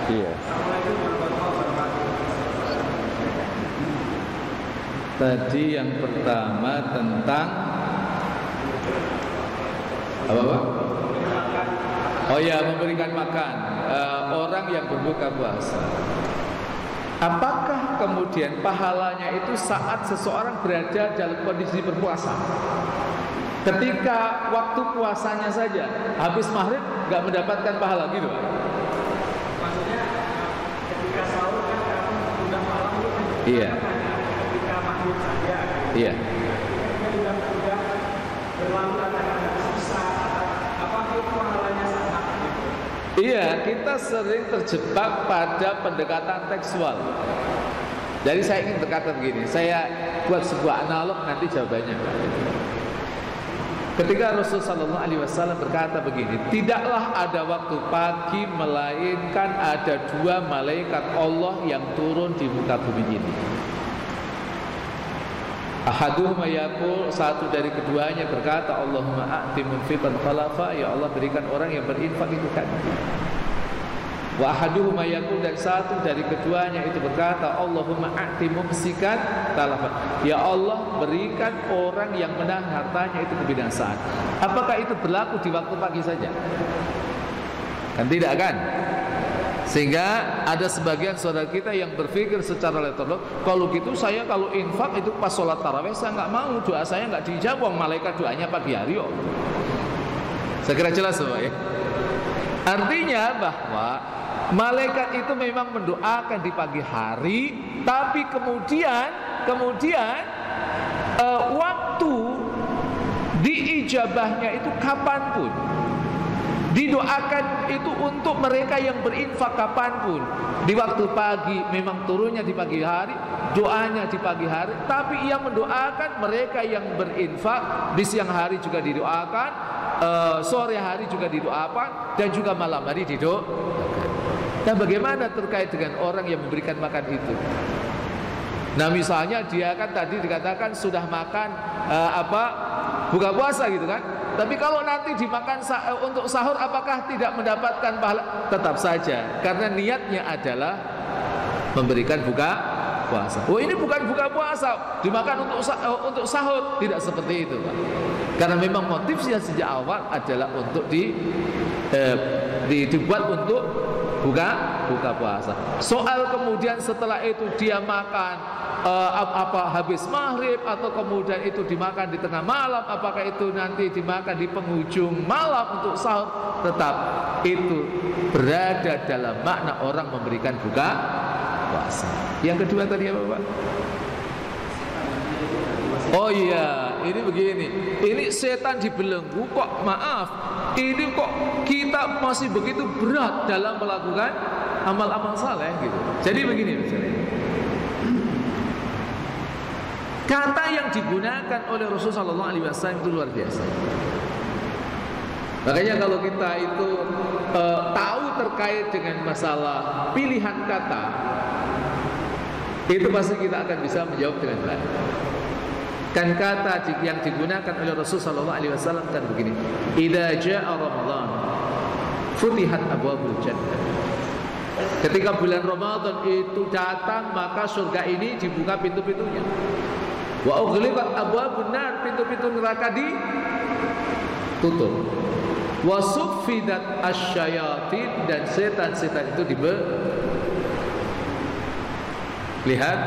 Iya. Tadi yang pertama tentang apa? Oh ya, memberikan makan orang yang berbuka puasa. Apakah kemudian pahalanya itu saat seseorang berada dalam kondisi berpuasa? Ketika waktu puasanya saja, habis maghrib nggak mendapatkan pahala gitu? Maksudnya ketika sahur kan udah malam gitu. Iya. Ketika maghrib saja. Iya. Ketika udah berlalu katakan sisa, apa itu pahalanya sama? Iya, kita sering terjebak pada pendekatan tekstual. Jadi saya ingin berkata begini, saya buat sebuah analog nanti jawabannya. Ketika Rasulullah SAW berkata begini, tidaklah ada waktu pagi melainkan ada dua malaikat Allah yang turun di muka bumi ini. Ahaduhuma yaqul, satu dari keduanya berkata, Allahumma a'ti munfiqan khalafa, ya Allah berikan orang yang berinfak itu kan. Wa ahaduhuma yaqul, dan satu dari keduanya itu berkata, Allahumma a'ti mumsikan talafa, ya Allah berikan orang yang menahan hartanya itu kebinasaan. Apakah itu berlaku di waktu pagi saja? Kan tidak kan? Sehingga ada sebagian saudara kita yang berpikir secara letterlock, kalau gitu saya kalau infak itu pas sholat tarawih saya nggak mau, doa saya nggak dijawab, malaikat doanya pagi hari kok. Saya kira jelas Bapak ya. Artinya bahwa malaikat itu memang mendoakan di pagi hari, tapi kemudian waktu diijabahnya itu kapanpun. Didoakan itu untuk mereka yang berinfak kapanpun. Di waktu pagi memang turunnya di pagi hari, doanya di pagi hari, tapi ia mendoakan mereka yang berinfak di siang hari juga didoakan, sore hari juga didoakan, dan juga malam hari didoakan. Nah, bagaimana terkait dengan orang yang memberikan makan itu? Nah misalnya dia kan tadi dikatakan sudah makan buka puasa gitu kan. Tapi kalau nanti dimakan untuk sahur, apakah tidak mendapatkan pahala? Tetap saja, karena niatnya adalah memberikan buka puasa. Oh ini bukan buka puasa, dimakan untuk sahur. Tidak seperti itu Pak. Karena memang motifnya sejak awal adalah untuk dibuat untuk buka puasa. Soal kemudian setelah itu dia makan habis maghrib atau kemudian itu dimakan di tengah malam, apakah itu nanti dimakan di penghujung malam untuk sahur, tetap itu berada dalam makna orang memberikan buka puasa. Yang kedua tadi apa Pak? Oh iya, ini begini. Ini setan dibelenggu kok, maaf. Ini kok kita masih begitu berat dalam melakukan amal-amal saleh gitu. Jadi begini misalnya. Kata yang digunakan oleh Rasulullah SAW itu luar biasa. Makanya kalau kita itu tahu terkait dengan masalah pilihan kata, itu pasti kita akan bisa menjawab dengan baik. Kan kata yang digunakan oleh Rasulullah SAW kan begini: idza jaa Ramadan futihat abwabul jannah. Ketika bulan Ramadan itu datang, maka surga ini dibuka pintu-pintunya. Wa ughliqat abwabun nar, pintu-pintu neraka ditutup. Wa suffidat asyayatin, dan setan-setan itu lihat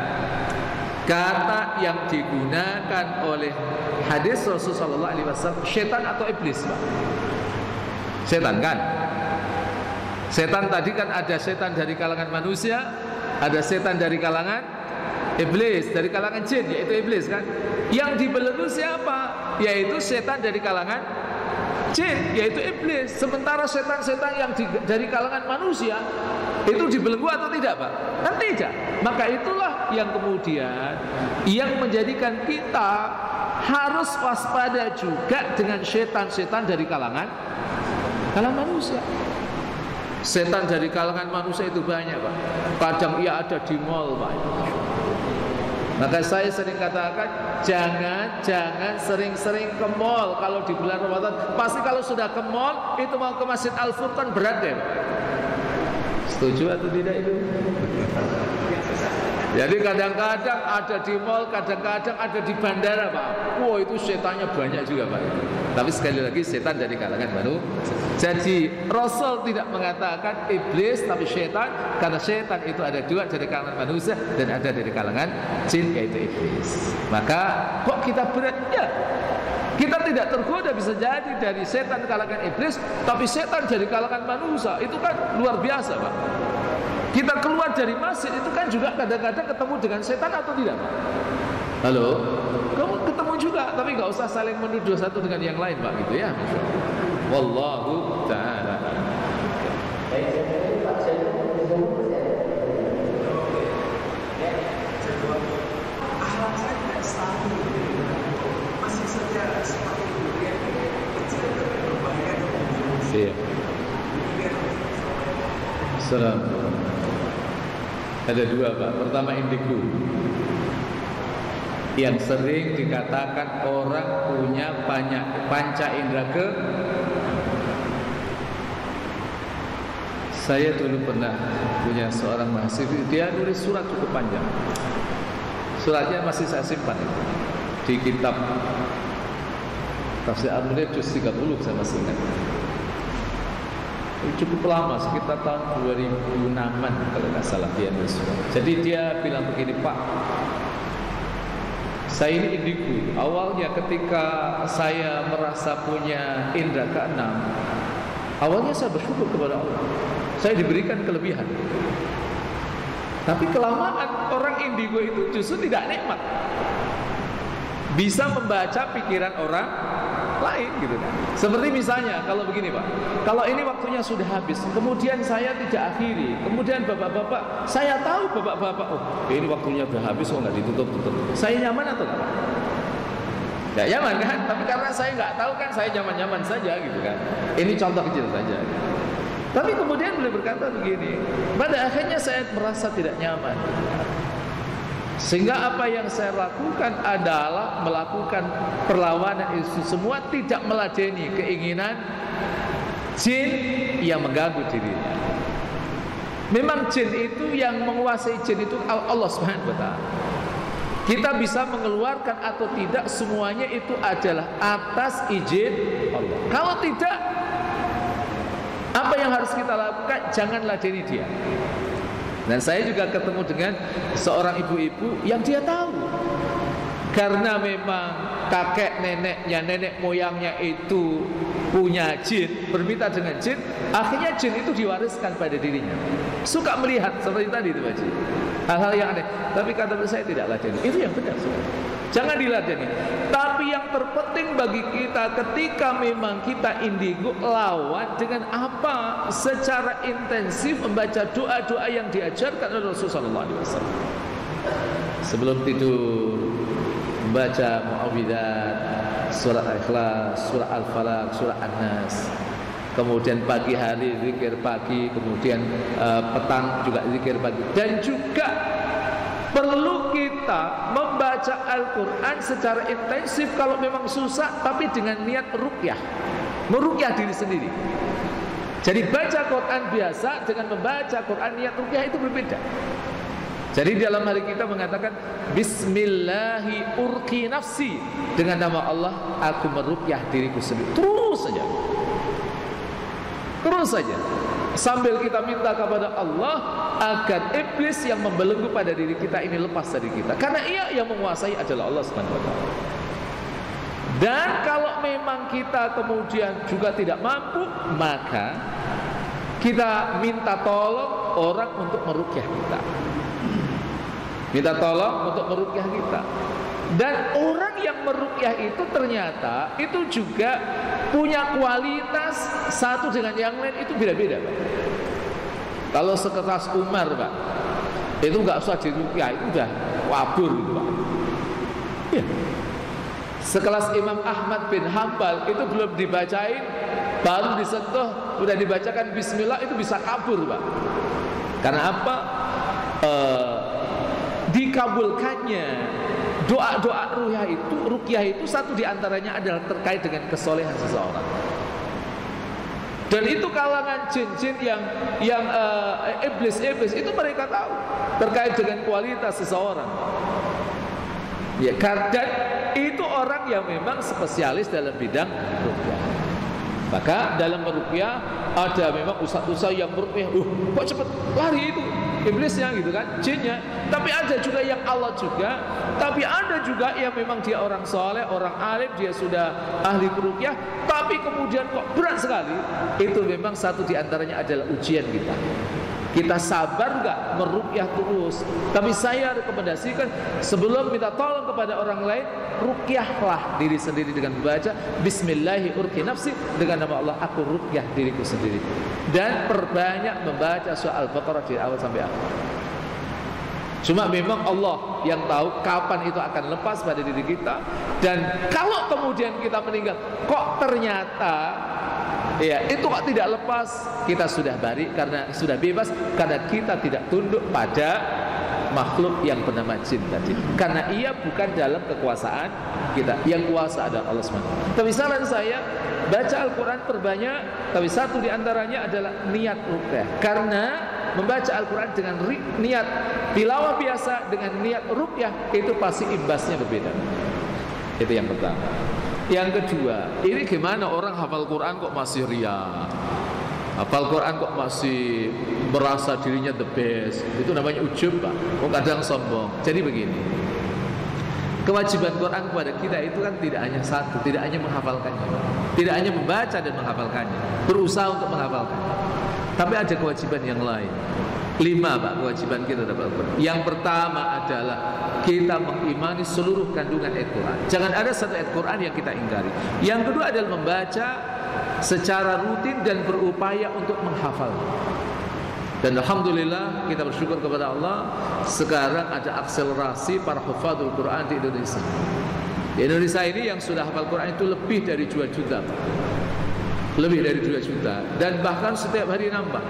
kata yang digunakan oleh hadis Rasulullah SAW, setan atau iblis Pak? Setan kan? Setan tadi kan ada setan dari kalangan manusia, ada setan dari kalangan iblis, dari kalangan jin, yaitu iblis kan. Yang dibelenggu siapa? Yaitu setan dari kalangan jin, yaitu iblis. Sementara setan-setan yang dari kalangan manusia itu dibelenggu atau tidak Pak? Kan tidak. Maka itulah yang kemudian yang menjadikan kita harus waspada juga dengan setan-setan dari kalangan manusia. Setan dari kalangan manusia itu banyak Pak. Kadang ia ada di mall Pak. Maka saya sering katakan, jangan sering-sering ke mall kalau di bulan Ramadan. Pasti kalau sudah ke mall, itu mau ke Masjid Al-Furqan berat deh. Setuju atau tidak itu? Jadi kadang-kadang ada di mall, kadang-kadang ada di bandara Pak. Wah itu setannya banyak juga Pak. Tapi sekali lagi setan dari kalangan manusia. Jadi Rasul tidak mengatakan iblis tapi setan, karena setan itu ada dua, dari kalangan manusia dan ada dari kalangan jin, yaitu iblis. Maka kok kita berat? Ya, kita tidak tergoda, bisa jadi dari setan kalangan iblis, tapi setan dari kalangan manusia. Itu kan luar biasa Pak. Kita keluar dari masjid itu kan juga kadang-kadang ketemu dengan setan atau tidak Pak? Halo? Kamu ketemu juga, tapi gak usah saling menuduh satu dengan yang lain Pak, gitu ya. Wallahu ta'ala. Iya. Assalamualaikum. Ada dua Pak. Pertama indigo, yang sering dikatakan orang punya panca indera ke. Saya dulu pernah punya seorang mahasiswa, dia nulis surat cukup panjang. Suratnya masih saya simpan di kitab Tafsir Al-Munir juz 30, saya masih ingat. Cukup lama, sekitar tahun 2006-an kalau nggak salah dia nulis surat. Jadi dia bilang begini, Pak, saya ini indigo. Awalnya ketika saya merasa punya indera keenam, awalnya saya bersyukur kepada Allah, saya diberikan kelebihan. Tapi kelamaan orang indigo itu justru tidak nikmat, bisa membaca pikiran orang lain gitu kan. Seperti misalnya kalau begini Pak, kalau ini waktunya sudah habis, kemudian saya tidak akhiri, kemudian bapak-bapak, saya tahu bapak-bapak, oh ini waktunya sudah habis, oh nggak ditutup-tutup, saya nyaman atau enggak? Nggak nyaman kan? Tapi karena saya nggak tahu kan, saya nyaman-nyaman saja gitu kan. Ini contoh kecil saja. Tapi kemudian beliau berkata begini, pada akhirnya saya merasa tidak nyaman. Sehingga apa yang saya lakukan adalah melakukan perlawanan itu semua, tidak meladeni keinginan jin yang mengganggu dirinya. Memang jin itu yang menguasai jin itu Allah Subhanahu wa taala. Kita bisa mengeluarkan atau tidak, semuanya itu adalah atas izin Allah. Kalau tidak, apa yang harus kita lakukan? Jangan ladeni dia. Dan saya juga ketemu dengan seorang ibu-ibu yang dia tahu, karena memang kakek neneknya, nenek moyangnya itu punya jin, bermitra dengan jin, akhirnya jin itu diwariskan pada dirinya. Suka melihat seperti tadi itu Pak Ji, hal-hal yang aneh. Tapi kata saya tidak ladeni. Itu yang benar. Jangan diladeni. Tapi yang terpenting bagi kita ketika memang kita indigo, lawan dengan apa? Secara intensif membaca doa-doa yang diajarkan oleh Rasulullah SAW. Sebelum tidur membaca muawwidzat, surat Al-Ikhlas, surat Al-Falaq, surat An-Nas. Kemudian pagi hari zikir pagi, kemudian petang juga zikir pagi. Dan juga perlu kita membaca Al-Quran secara intensif kalau memang susah, tapi dengan niat ruqyah, meruqyah diri sendiri. Jadi baca Quran biasa dengan membaca Quran niat ruqyah itu berbeda. Jadi dalam hari kita mengatakan Bismillahi urqi nafsi, dengan nama Allah aku meruqyah diriku sendiri. Terus saja, terus saja, sambil kita minta kepada Allah agar iblis yang membelenggu pada diri kita ini lepas dari kita, karena ia yang menguasai adalah Allah Subhanahu wa taala. Dan kalau memang kita kemudian juga tidak mampu, maka kita minta tolong orang untuk meruqyah kita. Minta tolong untuk meruqyah kita. Dan orang yang meruqyah itu ternyata itu juga punya kualitas satu dengan yang lain itu beda-beda, Pak. Kalau sekelas Umar, Pak, itu nggak usah diruqyah, itu udah wabur gitu, Pak. Ya. Sekelas Imam Ahmad bin Hambal itu belum dibacain, baru disentuh, udah dibacakan Bismillah, itu bisa kabur, Pak. Karena apa? Dikabulkannya doa-doa ruqyah itu satu diantaranya adalah terkait dengan kesolehan seseorang. Dan itu kalangan jin-jin yang iblis itu mereka tahu terkait dengan kualitas seseorang. Ya, dan itu orang yang memang spesialis dalam bidang ruqyah. Maka dalam meruqyah ada memang ustaz-ustaz yang meruqyah, kok cepet lari itu iblisnya gitu kan, jinnya. Tapi ada juga yang Allah juga, tapi ada juga yang memang dia orang soleh, orang alim, dia sudah ahli ruqyah, tapi kemudian kok berat sekali. Itu memang satu diantaranya adalah ujian kita. Kita sabar nggak meruqyah terus? Tapi saya rekomendasikan sebelum minta tolong kepada orang lain, ruqyahlah diri sendiri dengan membaca Bismillahi urqi nafsi, dengan nama Allah aku ruqyah diriku sendiri. Dan perbanyak membaca surah Al-Baqarah dari awal sampai akhir. Cuma memang Allah yang tahu kapan itu akan lepas pada diri kita. Dan kalau kemudian kita meninggal, kok ternyata ya itu kok tidak lepas, kita sudah bari, karena sudah bebas, karena kita tidak tunduk pada makhluk yang bernama jin tadi, karena ia bukan dalam kekuasaan kita. Yang kuasa adalah Allah SWT. Tapi saran saya, baca Al-Quran perbanyak, tapi satu diantaranya adalah niat ruqyah. Karena membaca Al-Quran dengan niat tilawah biasa dengan niat ruqyah itu pasti imbasnya berbeda. Itu yang pertama. Yang kedua, ini gimana orang hafal Quran kok masih riya, hafal Quran kok masih merasa dirinya the best. Itu namanya ujub, Pak. Kadang sombong. Jadi begini, kewajiban Quran kepada kita itu kan tidak hanya satu, tidak hanya menghafalkannya, tidak hanya membaca dan menghafalkannya, berusaha untuk menghafalkannya, tapi ada kewajiban yang lain. 5, Pak, kewajiban kita dapat Al-Quran. Yang pertama adalah kita mengimani seluruh kandungan ayat Quran. Jangan ada satu ayat Quran yang kita ingkari. Yang kedua adalah membaca secara rutin dan berupaya untuk menghafal. Dan alhamdulillah kita bersyukur kepada Allah, sekarang ada akselerasi para hufadzul Quran di Indonesia. Di Indonesia ini yang sudah hafal Quran itu lebih dari 2 juta. lebih dari 2 juta, dan bahkan setiap hari nambah.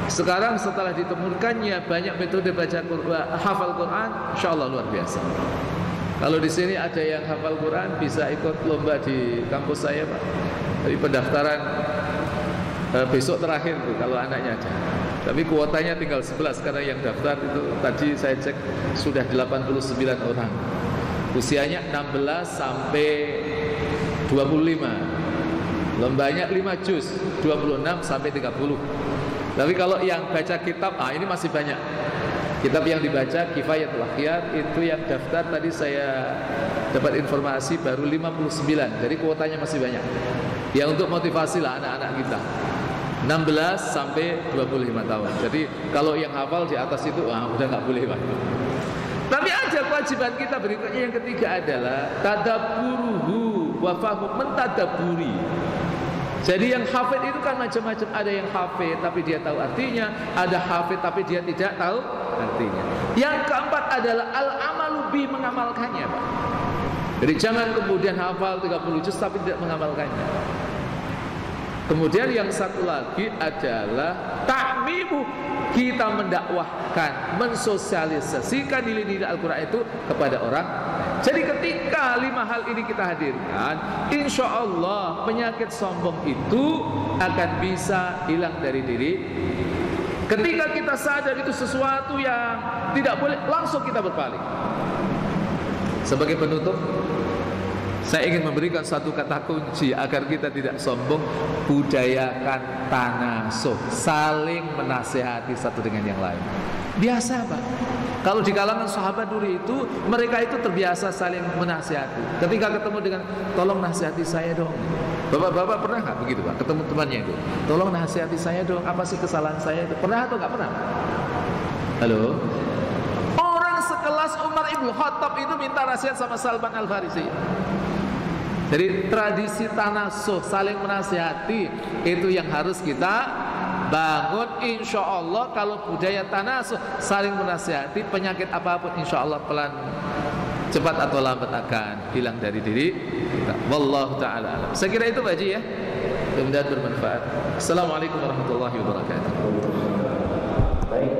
Sekarang setelah ditemukannya banyak metode baca Quran, hafal Quran, insya Allah luar biasa. Kalau di sini ada yang hafal Quran bisa ikut lomba di kampus saya, Pak. Dari pendaftaran besok terakhir tuh kalau anaknya ada. Tapi kuotanya tinggal 11 karena yang daftar itu tadi saya cek sudah 89 orang. Usianya 16 sampai 25. Lombanya 5 juz, 26 sampai 30. Tapi kalau yang baca kitab, ini masih banyak. Kitab yang dibaca Kifayatul Akhyar itu yang daftar tadi saya dapat informasi baru 59. Jadi kuotanya masih banyak. Ya untuk motivasi lah anak-anak kita. 16 sampai 25 tahun. Jadi kalau yang hafal di atas itu udah nggak boleh, Pak. Tapi ada kewajiban kita berikutnya yang ketiga adalah tadabburuhu wa fahmu, mentadaburi. Jadi yang hafid itu kan macam-macam, ada yang hafid tapi dia tahu artinya, ada hafid tapi dia tidak tahu artinya. Yang keempat adalah al-amalu bi, mengamalkannya, Pak. Jadi jangan kemudian hafal 30 juz tapi tidak mengamalkannya. Kemudian yang satu lagi adalah ta'mimu, kita mendakwahkan, mensosialisasikan nilai-nilai Al-Quran itu kepada orang. Jadi ketika 5 hal ini kita hadirkan, insya Allah penyakit sombong itu akan bisa hilang dari diri. Ketika kita sadar itu sesuatu yang tidak boleh, langsung kita berpaling. Sebagai penutup, saya ingin memberikan satu kata kunci agar kita tidak sombong. Budayakan tanasuh, saling menasehati satu dengan yang lain. Biasa, Pak. Kalau di kalangan sahabat dulu itu, mereka itu terbiasa saling menasihati. Ketika ketemu dengan, tolong nasihati saya dong. Bapak-bapak pernah nggak begitu, Pak? Ketemu temannya itu, tolong nasihati saya dong. Apa sih kesalahan saya itu? Pernah atau nggak pernah? Halo? Orang sekelas Umar Ibn Khattab itu minta nasihat sama Salman Al-Farisi. Jadi tradisi tanasuh, saling menasihati, itu yang harus kita bangun. Insya Allah kalau budaya tanasuh, saling menasihati, penyakit apapun insya Allah pelan, cepat atau lambat akan hilang dari diri kita. Wallahu ta'ala alam. Saya kira itu Pak Haji ya, mudah-mudahan bermanfaat. Assalamualaikum warahmatullahi wabarakatuh. Baik,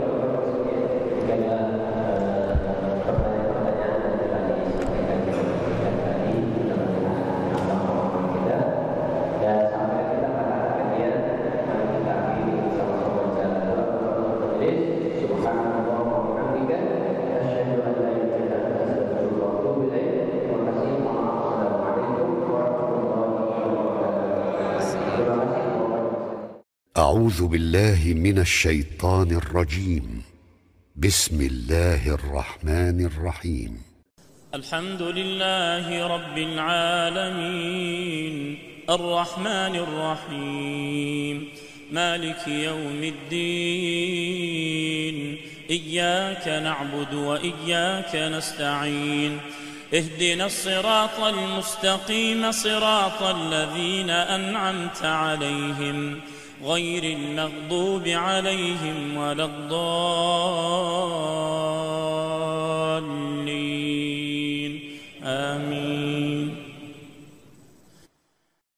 أعوذ بالله من الشيطان الرجيم. بسم الله الرحمن الرحيم. الحمد لله رب العالمين الرحمن الرحيم مالك يوم الدين إياك نعبد وإياك نستعين اهدنا الصراط المستقيم صراط الذين أنعمت عليهم غير المغضوب عليهم ولا الضالين.